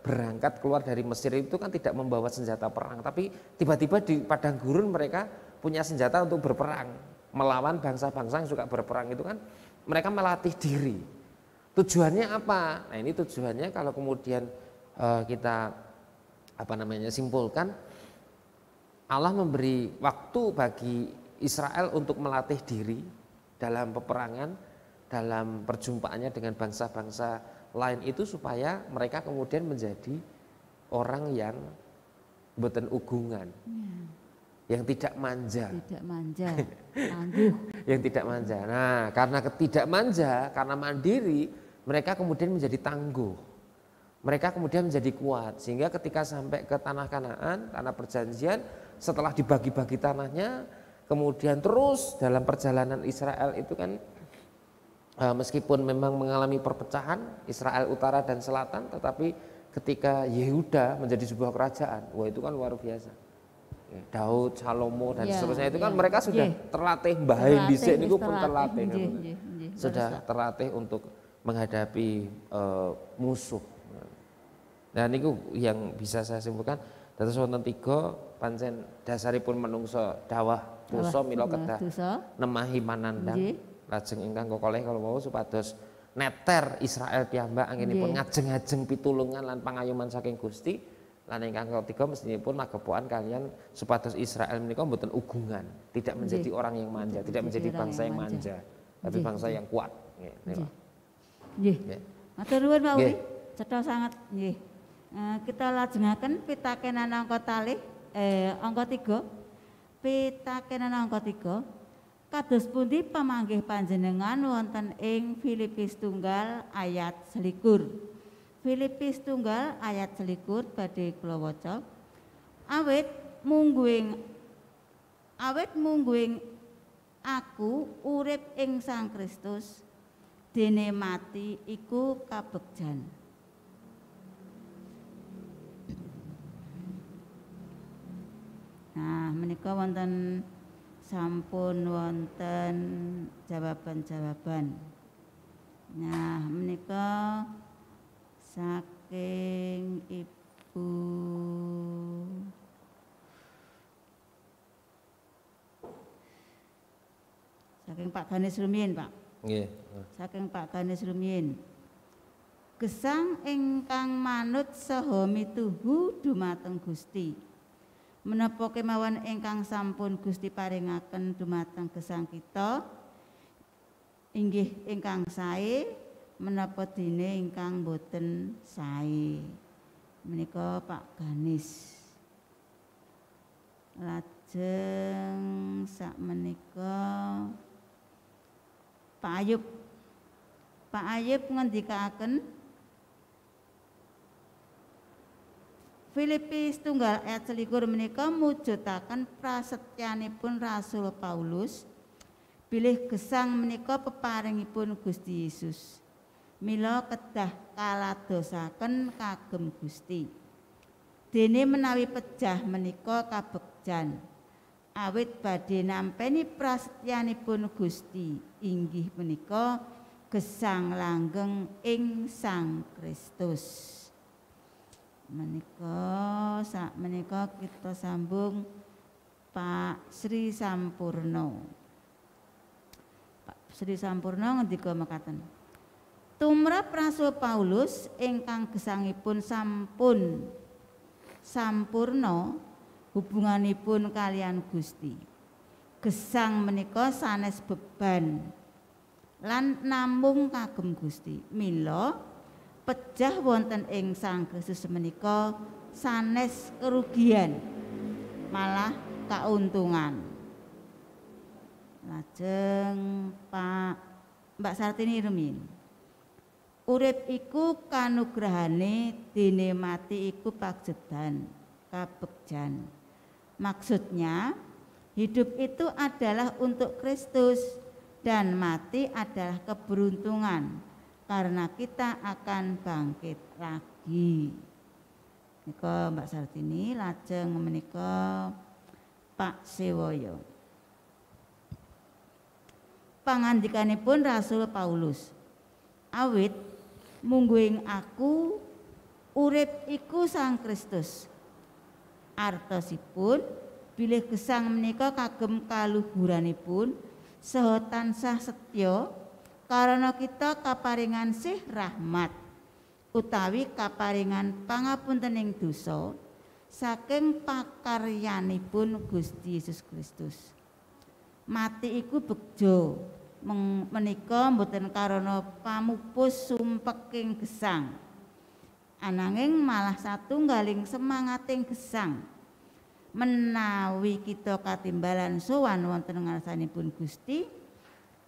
Speaker 2: berangkat keluar dari Mesir itu kan tidak membawa senjata perang, tapi tiba-tiba di padang gurun mereka punya senjata untuk berperang, melawan bangsa-bangsa yang suka berperang. Itu kan mereka melatih diri. Tujuannya apa? Nah, ini tujuannya kalau kemudian kita simpulkan, Allah memberi waktu bagi Israel untuk melatih diri dalam peperangan, dalam perjumpaannya dengan bangsa-bangsa lain itu supaya mereka kemudian menjadi orang yang boten ugungan, yang tidak manja,
Speaker 1: tangguh.
Speaker 2: Yang tidak manja. Nah, karena tidak manja, karena mandiri, mereka kemudian menjadi tangguh. Mereka kemudian menjadi kuat, sehingga ketika sampai ke tanah Kanaan, tanah perjanjian, setelah dibagi-bagi tanahnya, kemudian terus dalam perjalanan Israel itu kan meskipun memang mengalami perpecahan Israel utara dan selatan, tetapi ketika Yehuda menjadi sebuah kerajaan, wah itu kan luar biasa. Daud, Salomo dan seterusnya itu kan mereka sudah terlatih, Mbah Dhisik niku pun terlatih, sudah terlatih untuk menghadapi musuh. Nah niku yang bisa saya simpulkan. Dados wonten 3 pancen dasaripun manungsa dawah dosa mila kedah nemahi manandang. Lajeng ingkang kokoleh kalau mau supados neter Israel piyambak anggenipun ngajeng-ajeng pitulungan lan pangayoman saking Gusti. Lan ingkang ketiga mestinipun magepokan kalian supados Israel menika mboten ugungan, tidak menjadi orang yang manja, tidak menjadi bangsa yang manja, tapi bangsa yang kuat.
Speaker 1: Nggih. Matur nuwun Pak Uli. Cetha sanget nggih. Kita lajengaken pitakenan angka angka 3. Pitakenan angka 3. Kados pundi pamanggih panjenengan wonten ing Filipi 1 ayat 21. Filipi 1 ayat 21 badhe kula waca. Awit mungguing aku urip ing Sang Kristus, dene mati iku kabegjan. Nah, menika wonten sampun wonten jawaban-jawaban. Nah, menika saking Ibu Pak Ganes Rumiyin, Pak.
Speaker 2: Nggih.
Speaker 1: Saking Pak Ganes Rumiyin. Gesang ingkang manut saha mituhu dumateng Gusti. Menapa kemawon ingkang sampun Gusti paringaken dumateng gesang kita inggih ingkang sae menapa dene ingkang boten sae. Menika Pak Ganis. Lajeng sakmenika Pak Ayub. Pak Ayub ngendikaken Filipi 1 ayat 21 menika mujudaken prasetyanipun Rasul Paulus bilih gesang menika peparingipun Gusti Yesus. Mila kedah kaladosaken kagem Gusti. Dene menawi pejah menika kabegjan awit badhe nampeni prasetyanipun Gusti inggih menika gesang langgeng ing Sang Kristus. Menika kita sambung Pak Sri Sampurno. Pak Sri Sampurno ngendika mekaten. Tumrap Rasul Paulus ingkang gesangipun sampun sampurna hubunganipun kalian Gusti. Gesang menika sanes beban lan namung kagem Gusti. Mila pejah wonten ing Sang Kristus menika sanes kerugian malah kauntungan. Lajeng Mbak Sartini rumiyin. Urip iku kanugrahane, dene mati iku pagjedan, kabegjan. Maksudnya hidup itu adalah untuk Kristus dan mati adalah keberuntungan karena kita akan bangkit lagi. Menika Mbak Sartini, lajeng menika Pak Sewoyo. Pangandikanipun Rasul Paulus. Awit mungguing aku urip iku Sang Kristus. Artosipun bilih gesang menika kagem kaluhuranipun saha tansah setya karena kita kaparingan sih rahmat utawi kaparingan pangapuntening dosa saking pakaryanipun Gusti Yesus Kristus. Mati iku bejo menika mboten karana pamupus sumpeking gesang, ananging malah satunggaling semangating gesang. Menawi kita katimbalan sowan wonten ngarsanipun Gusti,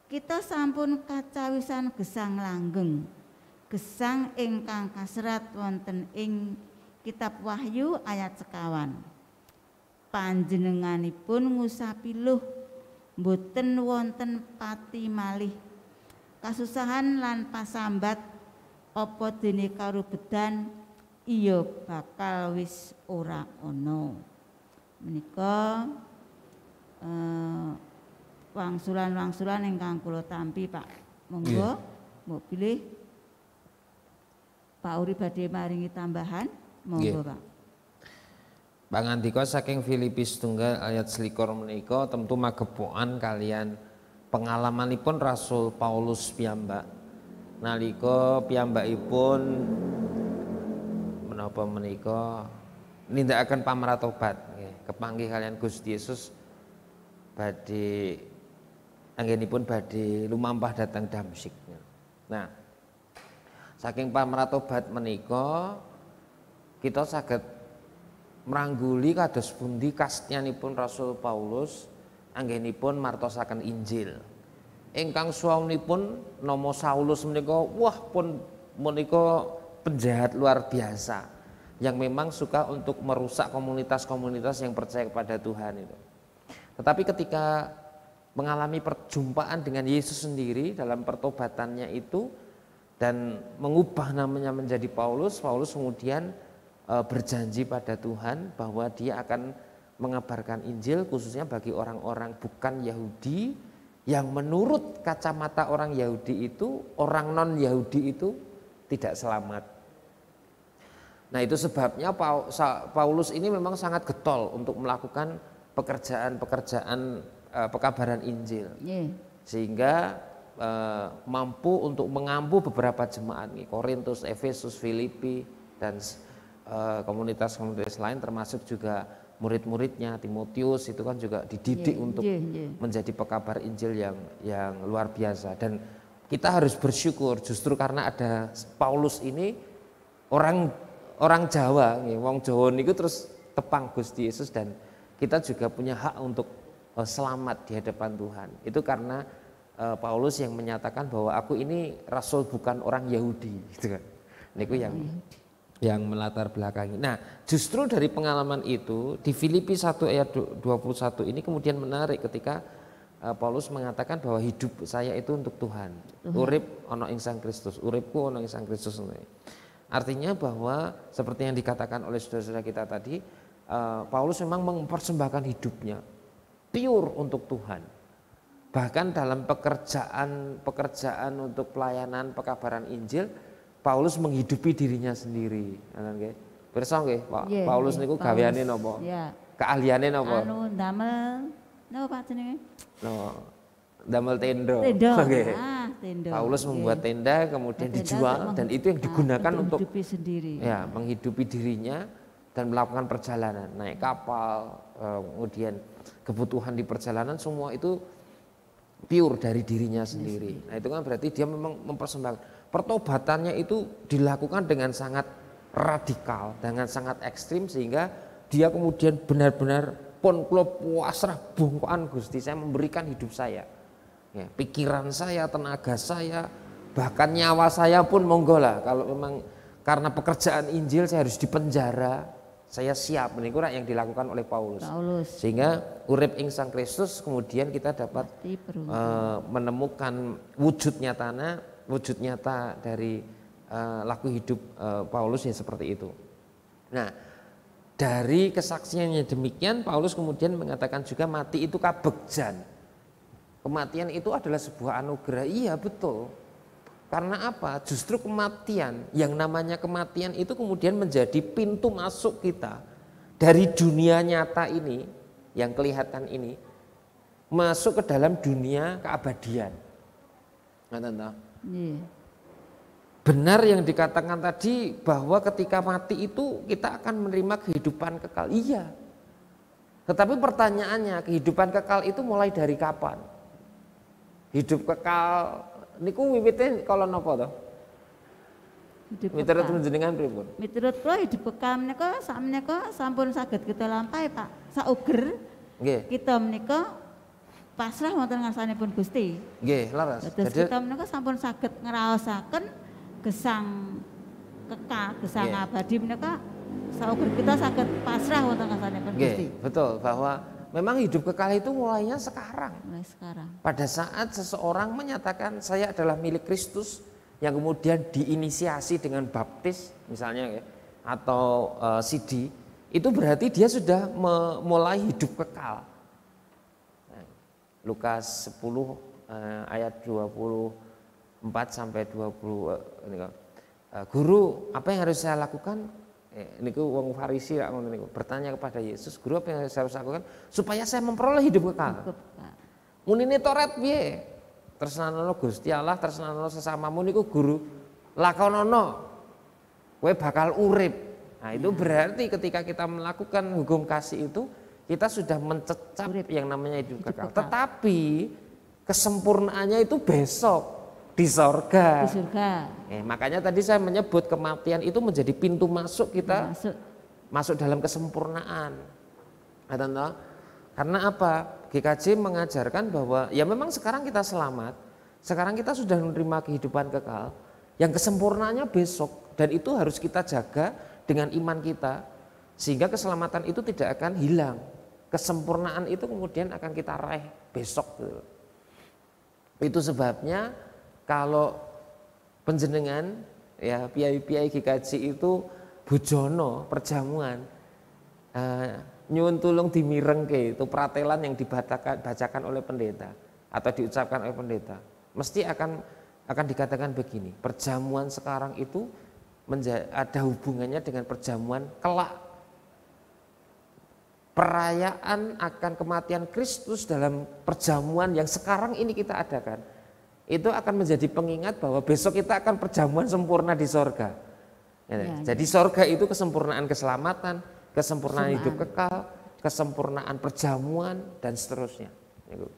Speaker 1: kita sampun kacawisan gesang langgeng, gesang ingkang kaserat wonten ing kitab Wahyu ayat 1. Panjenenganipun ngusapi luh mboten wonten pati malih kasusahan lan pasambat apa dene karubedan iya bakal wis ora ana. Menika wangsulan-wangsulan ingkang kula tampi Pak. Monggo mbok pilih Pak Uri badhe maringi tambahan. Monggo Pak.
Speaker 2: Pangandika saking Filipi 1 ayat 21 menika tentu magepokan kalian pengalamanipun Rasul Paulus piyambak nalika piyambakipun menapa menika nindakaken pamratobat nggih kepanggih kalian Gusti Yesus badhe anggenipun badhe lumampah dhateng Damsyik. Nah, saking pamratobat menika kita saged mrangguli kados pundi kastyanipun Rasul Paulus anggenipun martosaken Injil. Ingkang suwanipun nama Saulus menika wah pun menika penjahat luar biasa yang memang suka untuk merusak komunitas-komunitas yang percaya kepada Tuhan itu. Tetapi ketika mengalami perjumpaan dengan Yesus sendiri dalam pertobatannya itu dan mengubah namanya menjadi Paulus, Paulus kemudian berjanji pada Tuhan bahwa dia akan mengabarkan Injil khususnya bagi orang-orang bukan Yahudi yang menurut kacamata orang Yahudi itu, orang non-Yahudi itu tidak selamat. Nah itu sebabnya Paulus ini memang sangat getol untuk melakukan pekerjaan-pekerjaan pekabaran Injil. Sehingga mampu untuk mengampu beberapa jemaat, Korintus, Efesus, Filipi, dan komunitas-komunitas lain termasuk juga murid-muridnya Timotius itu kan juga dididik untuk menjadi pekabar Injil yang luar biasa. Dan kita harus bersyukur justru karena ada Paulus ini orang Jawa, wong Jawa niku terus tepang Gusti Yesus dan kita juga punya hak untuk selamat di hadapan Tuhan. Itu karena Paulus yang menyatakan bahwa aku ini rasul bukan orang Yahudi, gitu kan. Niku yang melatar belakangi. Nah, justru dari pengalaman itu di Filipi 1 ayat 21 ini kemudian menarik ketika Paulus mengatakan bahwa hidup saya itu untuk Tuhan. Urip ana ing Sang Kristus, uripku ana ing Sang Kristus. Artinya bahwa seperti yang dikatakan oleh saudara-saudara kita tadi, Paulus memang mempersembahkan hidupnya pure untuk Tuhan. Bahkan dalam pekerjaan untuk pelayanan pekabaran Injil, Paulus menghidupi dirinya sendiri. Pirsa nggih, Pak. Paulus niku gaweane napa? Keahliane napa?
Speaker 1: Anu damel napa Pak jenenge?
Speaker 2: Damel tenda.
Speaker 1: Nggih.
Speaker 2: Paulus membuat tenda kemudian dijual dan itu yang digunakan untuk
Speaker 1: menghidupi sendiri.
Speaker 2: Ya, menghidupi dirinya dan melakukan perjalanan, naik kapal, kemudian kebutuhan di perjalanan semua itu pure dari dirinya sendiri. Nah, itu kan berarti dia memang mempersembahkan. Pertobatannya itu dilakukan dengan sangat radikal, dengan sangat ekstrim sehingga dia kemudian benar-benar pun kula pasrah bongkoan Gusti, saya memberikan hidup saya. Ya, pikiran saya, tenaga saya, bahkan nyawa saya pun monggo lah. Kalau memang karena pekerjaan Injil saya harus dipenjara, saya siap. Ini kurang yang dilakukan oleh Paulus. Sehingga urip ing Sang Kristus kemudian kita dapat menemukan wujud nyata dari laku hidup Paulus ya seperti itu. Nah, dari kesaksiannya demikian Paulus kemudian mengatakan juga mati itu kabegjan. Kematian itu adalah sebuah anugerah. Iya betul. Karena apa? Justru kematian, yang namanya kematian itu kemudian menjadi pintu masuk kita dari dunia nyata ini, yang kelihatan ini, masuk ke dalam dunia keabadian. Benar yang dikatakan tadi bahwa ketika mati itu kita akan menerima kehidupan kekal. Iya. Tetapi pertanyaannya, kehidupan kekal itu mulai dari kapan? Hidup kekal niku wiwite kala napa to? Miturut panjenengan pripun?
Speaker 1: Miturut kula hidup kekal menika sakmenika sampun saged kita lampahi, Pak. Sauger
Speaker 2: nggih.
Speaker 1: Kita menika pasrah wonten ngarsanipun Gusti.
Speaker 2: Nggih, laras.
Speaker 1: Jadi kita menika sampun saged ngraosaken gesang kekal, gesang abadi menika sauger kita saged pasrah wonten ngarsanipun Gusti.
Speaker 2: Betul bahwa memang hidup kekal itu mulainya sekarang.
Speaker 1: Mulai sekarang.
Speaker 2: Pada saat seseorang menyatakan saya adalah milik Kristus, yang kemudian diinisiasi dengan baptis misalnya ya, atau sidi, itu berarti dia sudah mulai hidup kekal. Lukas 10 ayat 24 sampai 20. Guru, apa yang harus saya lakukan? Niku wong Farisi bertanya kepada Yesus, guru apa yang saya harus lakukan supaya saya memperoleh hidup kekal? Munine toret piye? Tresnanono Gusti Allah, tresnanono sesamamu niku guru lakonono. Kowe bakal urip. Nah, itu berarti ketika kita melakukan hukum kasih itu kita sudah mencecap yang namanya hidup kekal. Tetapi kesempurnaannya itu besok di sorga.
Speaker 1: Di surga.
Speaker 2: Makanya tadi saya menyebut kematian itu menjadi pintu masuk kita masuk dalam kesempurnaan. Karena apa? GKJ mengajarkan bahwa ya memang sekarang kita selamat, sekarang kita sudah menerima kehidupan kekal, yang kesempurnaannya besok dan itu harus kita jaga dengan iman kita sehingga keselamatan itu tidak akan hilang. Kesempurnaan itu kemudian akan kita raih besok. Itu sebabnya kalau penjenengan ya piai-piai GKJ itu bujono perjamuan nyuwun tulung dimirengke itu pratelan yang dibacakan oleh pendeta atau diucapkan oleh pendeta mesti akan dikatakan begini, perjamuan sekarang itu ada hubungannya dengan perjamuan kelak. Perayaan akan kematian Kristus dalam perjamuan yang sekarang ini kita adakan itu akan menjadi pengingat bahwa besok kita akan perjamuan sempurna di sorga. Jadi sorga itu kesempurnaan keselamatan, kesempurnaan hidup kekal, kesempurnaan perjamuan dan seterusnya.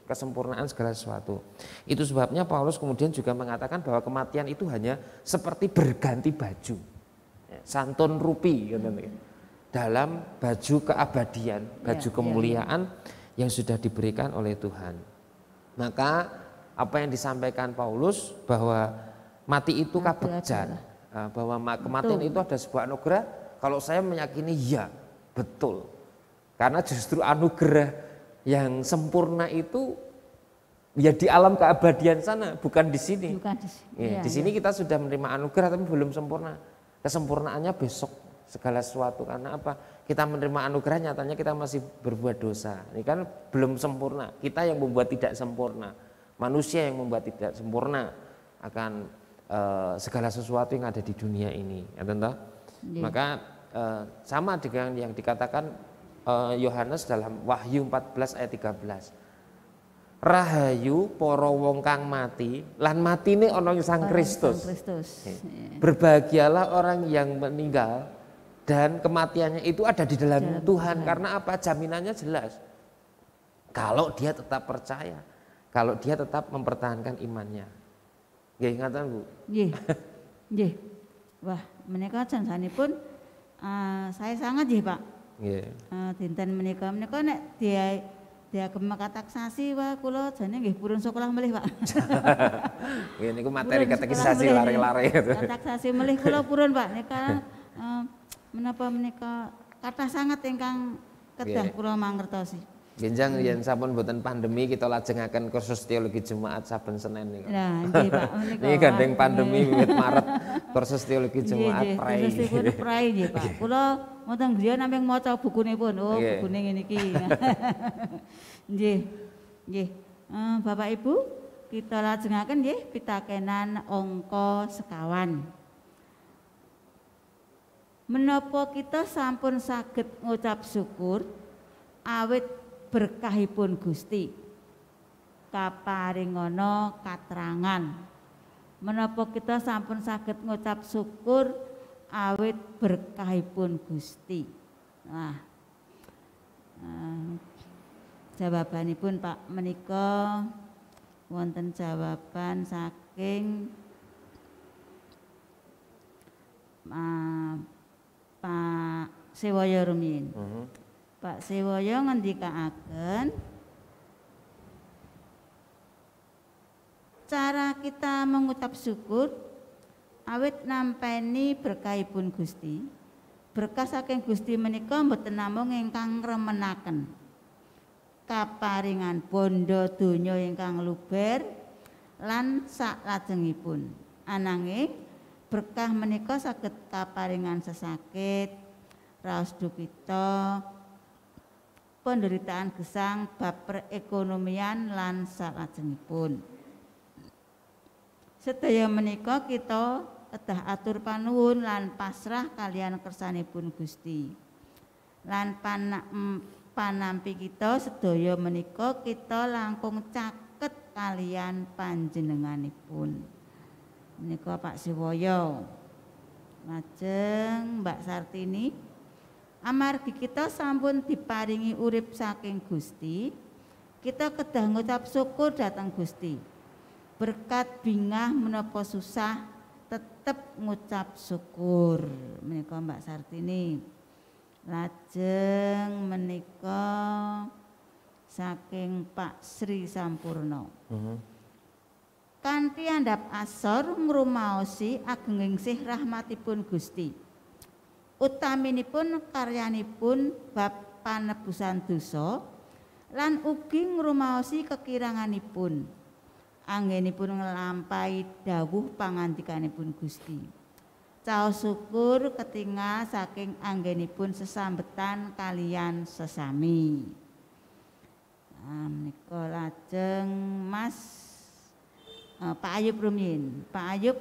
Speaker 2: kesempurnaan segala sesuatu. Itu sebabnya Paulus kemudian juga mengatakan bahwa kematian itu hanya seperti berganti baju, santun rupi dalam baju keabadian, baju kemuliaan yang sudah diberikan oleh Tuhan. Maka apa yang disampaikan Paulus bahwa mati itu kabegjan, bahwa kematian itu ada sebuah anugerah. Kalau saya meyakini ya betul, karena justru anugerah yang sempurna itu ya di alam keabadian sana, bukan di sini.
Speaker 1: Bukan di sini.
Speaker 2: Di sini kita sudah menerima anugerah tapi belum sempurna. Kesempurnaannya besok segala sesuatu. Karena apa? Kita menerima anugerah, nyatanya kita masih berbuat dosa. Ini kan belum sempurna. Kita yang membuat tidak sempurna. Manusia yang membuat tidak sempurna akan segala sesuatu yang ada di dunia ini. Ya, tentu. Maka sama dengan yang dikatakan Yohanes dalam Wahyu 14 ayat 13. Rahayu para wong kang mati lan matine ana ing Sang Kristus. Berbahagialah orang yang meninggal dan kematiannya itu ada di dalam Tuhan. Karena apa? Jaminannya jelas. Kalau dia tetap percaya, kalau dia tetap mempertahankan imannya. Nggih ngaten Bu.
Speaker 1: Nggih. Nggih. Wah, menika jansanipun saya sangat nggih Pak.
Speaker 2: Nggih.
Speaker 1: Dinten menika nek dia kemak taksasi wah kula jane nggih purun sekolah melih Pak.
Speaker 2: Nggih niku materi katekisasi lare-lare itu.
Speaker 1: Taksasi melih kula purun Pak nika menapa menika kathah sanget ingkang kedah kula mangertosi.
Speaker 2: Genjang yen sampun boten pandemi kita lajengaken kursus teologi Jumat saben Senin niku.
Speaker 1: Nah, nggih Pak menika.
Speaker 2: Niki gandeng pandemi wiwit Maret kursus teologi Jumat prai.
Speaker 1: Kursus prai nggih Pak. Kula wonten griya namung maca bukunipun. Oh, bukune ngene iki. Nggih. Nggih. Bapak Ibu, kita lajengaken nggih pitakenan angka sekawan. Menapa kita sampun saged ngucap syukur awit berkahipun Gusti kaparingana katrangan. Menapa kita sampun saged ngucap syukur awit berkahipun Gusti. Nah, jawabanipun Pak menika wonten jawaban saking Pak Sewaya rumiyin. Pak Sewaya ngendikaaken cara kita mengucap syukur awit nampeni berkahipun Gusti. Berkah saking Gusti menika mboten namung ingkang remenaken kaparingan bondo donya ingkang luber lan saklajengipun. Ananging berkah menika saged kaparingan sesakit, raos dukita, penderitaan gesang bab perekonomian lan salajengipun. Sedaya menika kita kedah atur panuwun lan pasrah kalian kersanipun Gusti. Lan panampi kita sedaya menika kita langkung caket kalian panjenenganipun. Menika Pak Siwoyo. Lajeng Mbak Sartini, amargi kita sampun diparingi urip saking Gusti, kita kedah ngucap syukur dhateng Gusti. Berkat bingah menapa susah tetep ngucap syukur. Menika Mbak Sartini. Lajeng menika saking Pak Sri Sampurno. Kanthi andhap asor ngrumaosi agenging sih rahmatipun Gusti. Utaminipun karyanipun bab panebusan dosa lan ugi ngrumaosi kekiranganipun anggenipun nglampahi dawuh pangandikanipun Gusti. Caos syukur ketingal saking anggenipun sesambetan kalian sesami. Menika lajeng Mas Pak Ayub rumiyin. Pak Ayub,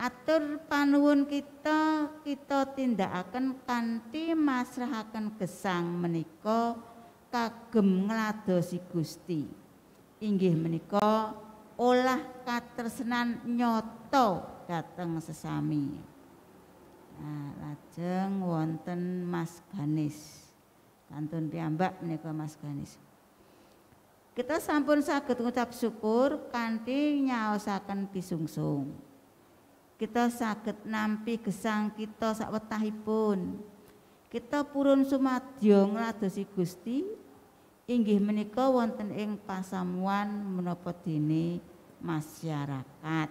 Speaker 1: atur panuwun kita tindakaken kanthi masrahaken gesang menika kagem ngladosi Gusti. Inggih menika olah katresnan nyata dhateng sesami. Nah, lajeng wonten Mas Ganis. Kantun piyambak menika Mas Ganis. kita sampun saged ngucap syukur kanthi nyaosaken pisungsung. Kita saged nampi gesang kita sawetahipun. Kita purun sumadyo ngladosi Gusti inggih menika wonten ing pasamuan menapa dene masyarakat.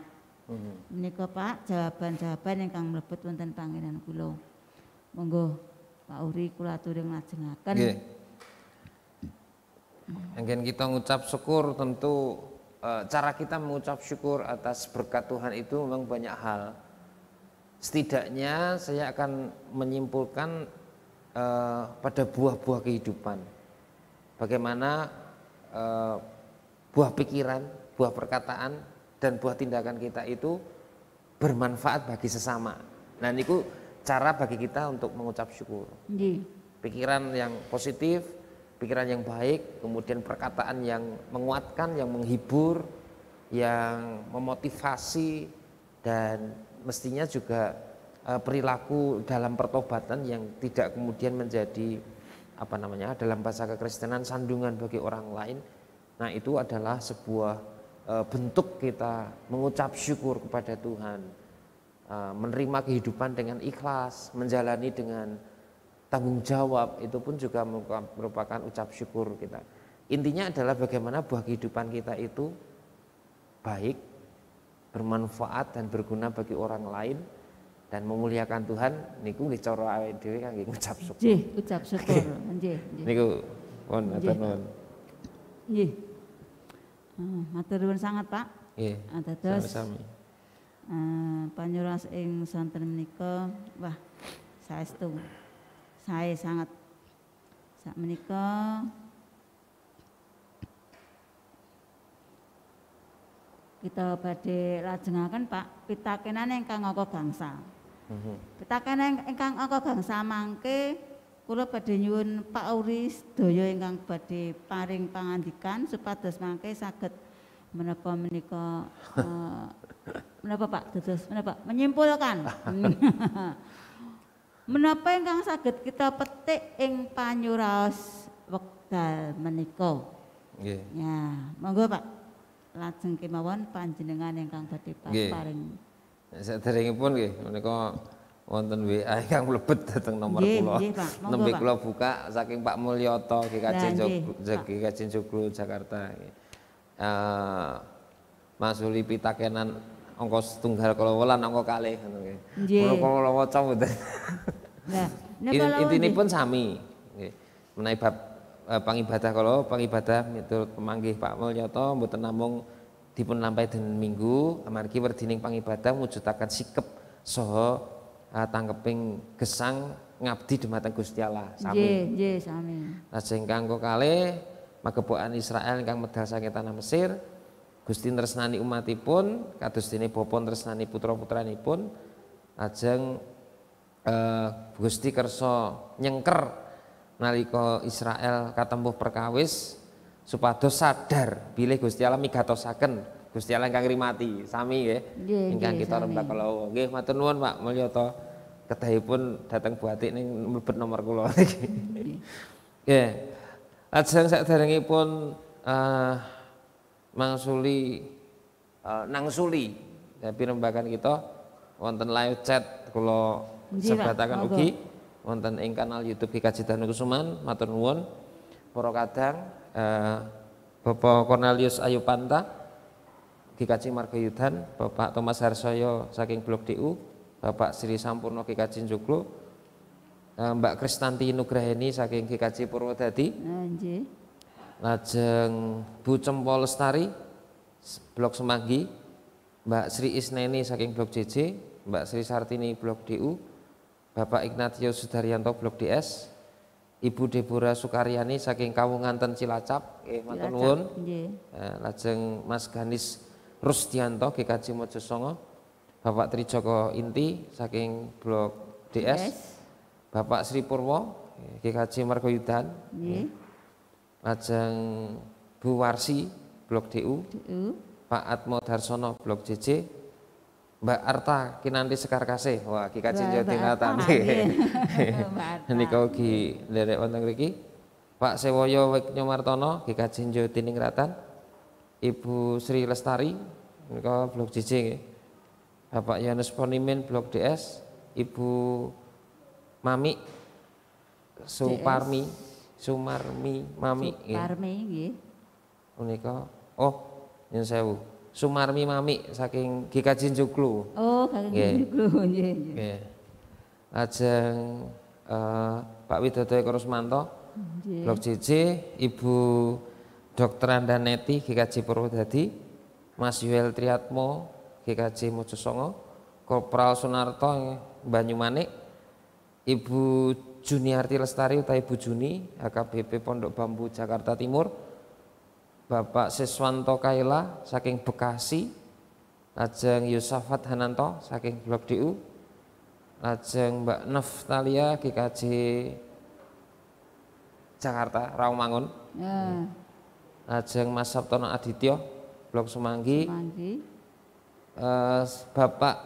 Speaker 1: Menika Pak jawaban-jawaban ingkang mlebet wonten pangeran kula. Monggo Pak Uri kula aturi nglajengaken.
Speaker 2: Nggih. Anggen kita ngucap syukur tentu cara kita mengucap syukur atas berkat Tuhan itu memang banyak hal. Setidaknya saya akan menyimpulkan pada buah-buah kehidupan. Bagaimana buah pikiran, buah perkataan, dan buah tindakan kita itu bermanfaat bagi sesama. Nah, niku cara bagi kita untuk mengucap syukur. Pikiran yang positif, pikiran yang baik, kemudian perkataan yang menguatkan, yang menghibur, yang memotivasi, dan mestinya juga perilaku dalam pertobatan yang tidak kemudian menjadi dalam bahasa kekristenan sandungan bagi orang lain. Nah, itu adalah sebuah bentuk kita mengucap syukur kepada Tuhan, menerima kehidupan dengan ikhlas, menjalani dengan tanggung jawab, itu pun juga merupakan ucap syukur kita. Intinya adalah bagaimana buah kehidupan kita itu baik, bermanfaat dan berguna bagi orang lain dan memuliakan Tuhan. Niku nggih cara awake dhewe kangge ngucap syukur.
Speaker 1: Nggih, ucap syukur. Nggih, nggih.
Speaker 2: Niku pun matur nuwun.
Speaker 1: Nggih. Matur nuwun sangat, Pak.
Speaker 2: Nggih.
Speaker 1: Dados
Speaker 2: sami-sami.
Speaker 1: Panyuras ing sonten menika wah saestu. Saya sangat sak menika kita badhe lajengaken Pak pitakenan ingkang angka gangsal. Pitakenan ingkang angka gangsal mangke kula badhe nyuwun Pak Uri sedaya ingkang badhe paring pangandikan supados mangke saged menapa menika menapa Pak dados menapa menyimpulkan. Menapa ingkang saged kita petik ing panyuraos wekdal menika?
Speaker 2: Nggih.
Speaker 1: Ya, monggo Pak. Lajeng kemawon panjenengan ingkang badhe paring.
Speaker 2: Saderengipun nggih menika wonten WA ingkang mlebet dhateng nomor kula.
Speaker 1: Nggih, Pak. Monggo,
Speaker 2: Nembe
Speaker 1: Pak.
Speaker 2: kula buka saking Pak Mulyoto GKJ Joglo Jakarta. Mas Uli pitakenan angka setunggal kala welan angka kalih ngono nggih. Kula waca mboten.
Speaker 1: Nah,
Speaker 2: intinipun sami nggih. Menawi bab pangibadah kala pangibadah miturut pemanggih Pak Mulyoto mboten namung dipun lampahi dinten Minggu amargi werdining pangibadah mujudaken sikep saha tangkeping gesang ngabdi dhumateng Gusti Allah sami.
Speaker 1: Nggih, sami.
Speaker 2: Lajeng kanggo kalih magepokan Israel ingkang medal saking tanah Mesir Gusti tresnani umatipun kados dene bapa tresnani putra-putranipun lajeng Gusti kersa nyengker nalika Israel katempuh perkawis supados sadar bilih Gusti Allah migatosaken Gusti Allah ingkang ngrimati sami nggih ingkang kita rembak kala nggih matur nuwun Pak Mulyoto kedahipun dhateng buatik ning mlebet nomor kula niki nggih lajeng saderengipun nangsuli pirembagan kita wonten live chat kula sebataken ugi wonten ing kanal YouTube GKJ Danukusuman matur nuwun para kadang Bapak Cornelius Ayupanta GKJ Margayudan, Bapak Thomas Harsoyo saking Blok DU, Bapak Sri Sampurno GKJ Joglo, Mbak Kristanti Nugraheni saking GKJ Purwodadi.
Speaker 1: Nggih.
Speaker 2: Lajeng Bu Cempo Lestari Blok Semanggi, Mbak Sri Isneni saking Blok JJ, Mbak Sri Sartini Blok DU, Bapak Ignatius Sudaryanto Blok DS, Ibu Deborah Sukaryani saking Kawunganten Cilacap, matur nuwun. Lajeng Mas Ganis Rusdianto GKJ Mojosongo, Bapak Trijoko Inti saking Blok DS, Bapak Sri Purwo GKJ Margoyudan, lajeng Bu Warsi Blok DU, Pak Atmo Darsono Blok JJ, Mbak Arta Kinanti Sekar Kasih, wah GKJ Jawa Timur. Nika ugi nderek wonten mriki. Pak Sewoyo Wiknyomartono GKJ Jawa Tiningratan, Ibu Sri Lestari menika Blok JJ nggih. Bapak Yohanes Ponimin Blok DS, Ibu Mami Sumarmi Mami nggih.
Speaker 1: Sumarmi nggih.
Speaker 2: Menika nyun sewu. Sumarmi Mami saking GKJ Joglo.
Speaker 1: Oh, saking Joglo nggih.
Speaker 2: Nggih. Lajeng Pak Widodo Eko Rusmanto Blok JJ, Ibu Dr. Andaneti GKJ Purwodadi, Mas Yuel Triatmo GKJ Mojosongo, Kopral Sunarto Banyumanik, Ibu Juniarti Lestari utawi Ibu Juni HKBP Pondok Bambu Jakarta Timur, Bapak Siswanto Kaila saking Bekasi, lajeng Yusafat Hananto saking Blok DU, lajeng Mbak Naftalia GKJ Jakarta Rawamangun, lajeng Mas Sabtono Adityo Blok Semanggi, Bapak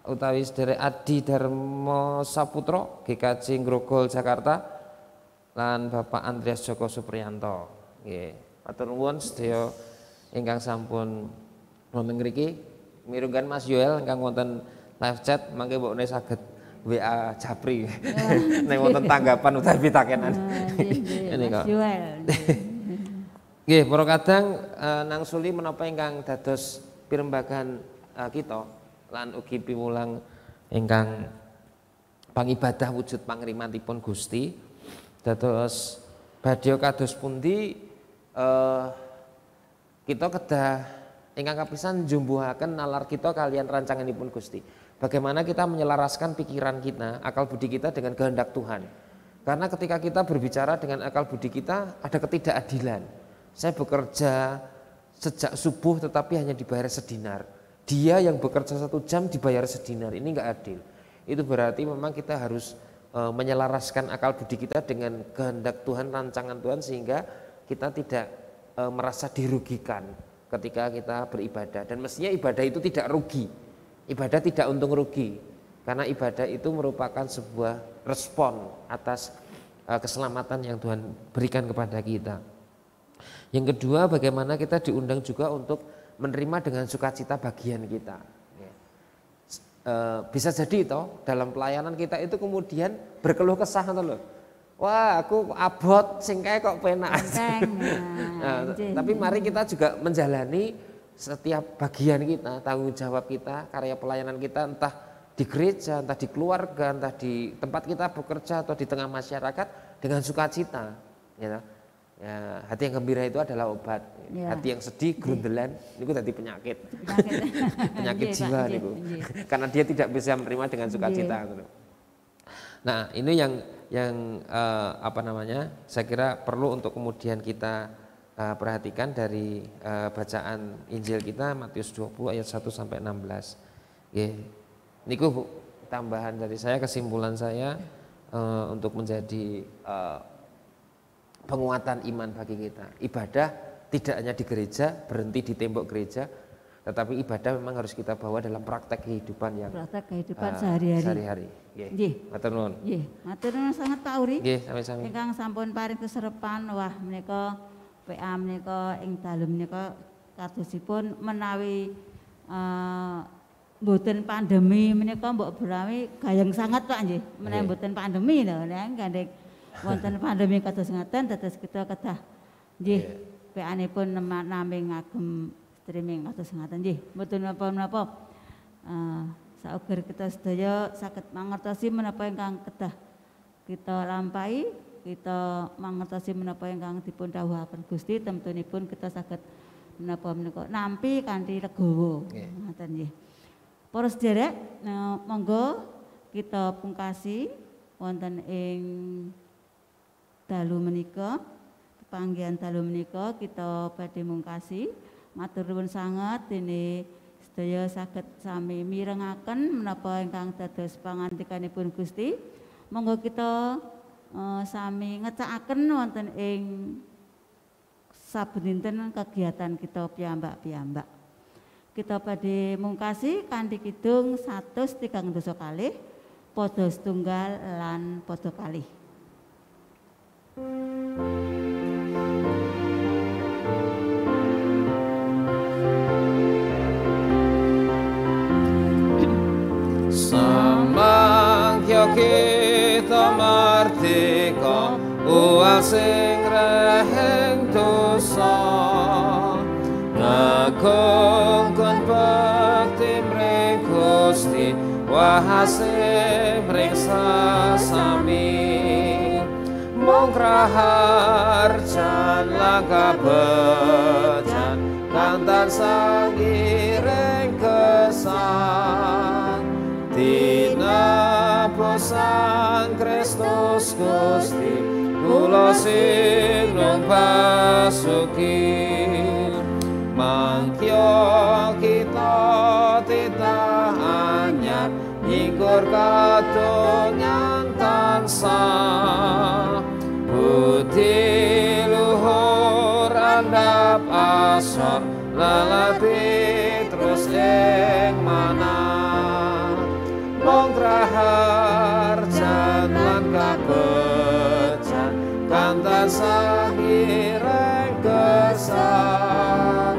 Speaker 2: utawi sedherek Adi Darmo Saputro GKJ Grogol Jakarta, lan Bapak Andreas Joko Supriyanto. Nggih, matur nuwun sedaya ingkang sampun wonten mriki. Mirunggan Mas Yoel ingkang wonten live chat mangke mbokne saged WA Japri. Nek wonten tanggapan utawi pitakenan.
Speaker 1: Mas Yoel.
Speaker 2: Nggih, para kadang nangsuli menapa ingkang dados pirembagan kita lan ugi piwulang ingkang pangibadah wujud pangrimatipun Gusti. Dados badhe kados pundi kita kedah ingkang kapisan njumbuhaken nalar kita kalian rancanganipun Gusti. Bagaimana kita menyelaraskan pikiran kita, akal budi kita dengan kehendak Tuhan. Karena ketika kita berbicara dengan akal budi kita ada ketidakadilan. Saya bekerja sejak subuh tetapi hanya dibayar sedinar. Dia yang bekerja 1 jam dibayar sedinar. Ini enggak adil. Itu berarti memang kita harus menyelaraskan akal budi kita dengan kehendak Tuhan, rancangan Tuhan, sehingga kita tidak merasa dirugikan ketika kita beribadah. Dan mestinya ibadah itu tidak rugi. Ibadah tidak untung rugi, karena ibadah itu merupakan sebuah respon atas keselamatan yang Tuhan berikan kepada kita. Yang kedua, bagaimana kita diundang juga untuk menerima dengan sukacita bagian kita. Bisa jadi toh dalam pelayanan kita itu kemudian berkeluh kesah loh. Wah, aku abot sing kae kok penak. Tapi mari kita juga menjalani setiap bagian kita, tanggung jawab kita, karya pelayanan kita, entah di gereja, entah di keluarga, entah di tempat kita bekerja atau di tengah masyarakat dengan sukacita. Ya, hati yang gembira itu adalah obat. Ya. Hati yang sedih, grundelan, itu tadi penyakit, penyakit jiwa niku. Karena dia tidak bisa menerima dengan sukacita. Nah, ini yang saya kira perlu untuk kemudian kita perhatikan dari bacaan Injil kita Matius 20 ayat 1 sampai 16. Nggih. Niku tambahan dari saya, kesimpulan saya untuk menjadi penguatan iman bagi kita. Ibadah tidak hanya di gereja, berhenti di tembok gereja, tetapi ibadah memang harus kita bawa dalam praktek kehidupan yang sehari-hari. Nggih. Matur nuwun.
Speaker 1: Nggih, matur nuwun sanget Pak Uri.
Speaker 2: Nggih, sami-sami.
Speaker 1: Ingkang sampun paring keserepan, wah menika PA menika ing dalem menika kadosipun menawi mboten pandemi menika mbok brawi gayeng sanget Pak nggih. Menawi mboten pandemi lho, nek gandeng wonten pandemi kados ngaten dados kita kedah nggih PA-nipun nampi ngagem streaming kados ngaten nggih. Mboten napa-napa. Sauger kita sedaya saged mangertosi menapa ingkang kedah kita lampahi. Kita mangertosi menapa ingkang dipun dawuhaken Gusti, temtunipun kita saged menapa menika nampi kanthi legawa. Ngoten nggih. Para sedherek, monggo kita pungkasi wonten ing dalu menika, panggihan dalu menika kita badhe mungkasi. Matur nuwun sanget dene sedaya saged sami mirengaken menapa ingkang dados pangandikanipun Gusti. Monggo kita sami ngecakaken wonten ing saben dinten kegiatan kita piyambak-piyambak. Kita badhe mungkasi kanthi kidung 130 kalih padha setunggal lan padha kalih.
Speaker 2: kita mardika uwal sing reheng dosa ngagungkon bakti mring Gusti wahase mring sasami mung raharjan langkah bejan kantan sangiring kesan tinapusan Kristus Gusti kula sinung basuki mangkya kita titah anyar nyingkur kadonyan tansah budi luhur andhap asor lelapi terus ing manah mung raharjan lan kabejan kantan sahireng kesan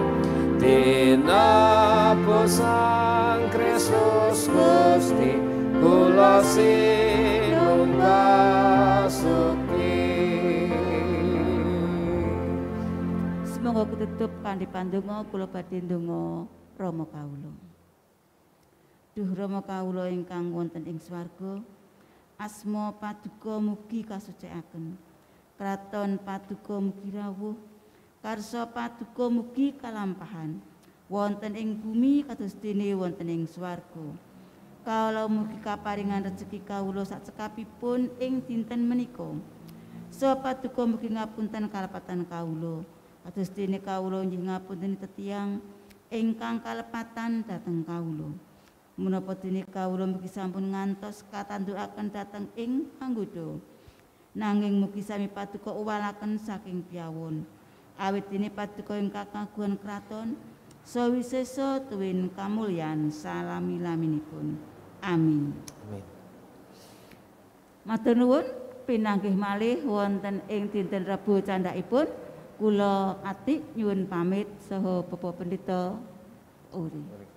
Speaker 2: tinapusan Kristus Gusti kula sinung basuki.
Speaker 1: Semoga ketutup kanthi pandonga kula badhe ndonga Rama kawula. Duh Rama kawula ingkang wonten ing swarga, asma paduka mugi kasucikaken. Kraton paduka mugi rawuh, karsa paduka mugi kalampahan. Wonten ing bumi kados dene wonten ing swarga. Kawula mugi kaparingan rejeki kawula sak cekapipun ing dinten menika. Saha paduka mugi ngapunten kalepatan kawula. Kados dene kawula nggih ngapunten tetiang ingkang kalepatan dhateng kawula. Menapa dene kawula mugi sampun ngantos katandukaken dhateng ing panggoda. Nanging mugi sami paduka uwalaken saking piyawon. Awit dene paduka ingkang kagungan kraton sawisesa tuwin kamulyan salami-laminipun. Amin.
Speaker 2: Amin.
Speaker 1: Matur nuwun pinanggih malih wonten ing dinten Rebo candhakipun kula atik nyuwun pamit saha Bapak Pendeta Uri.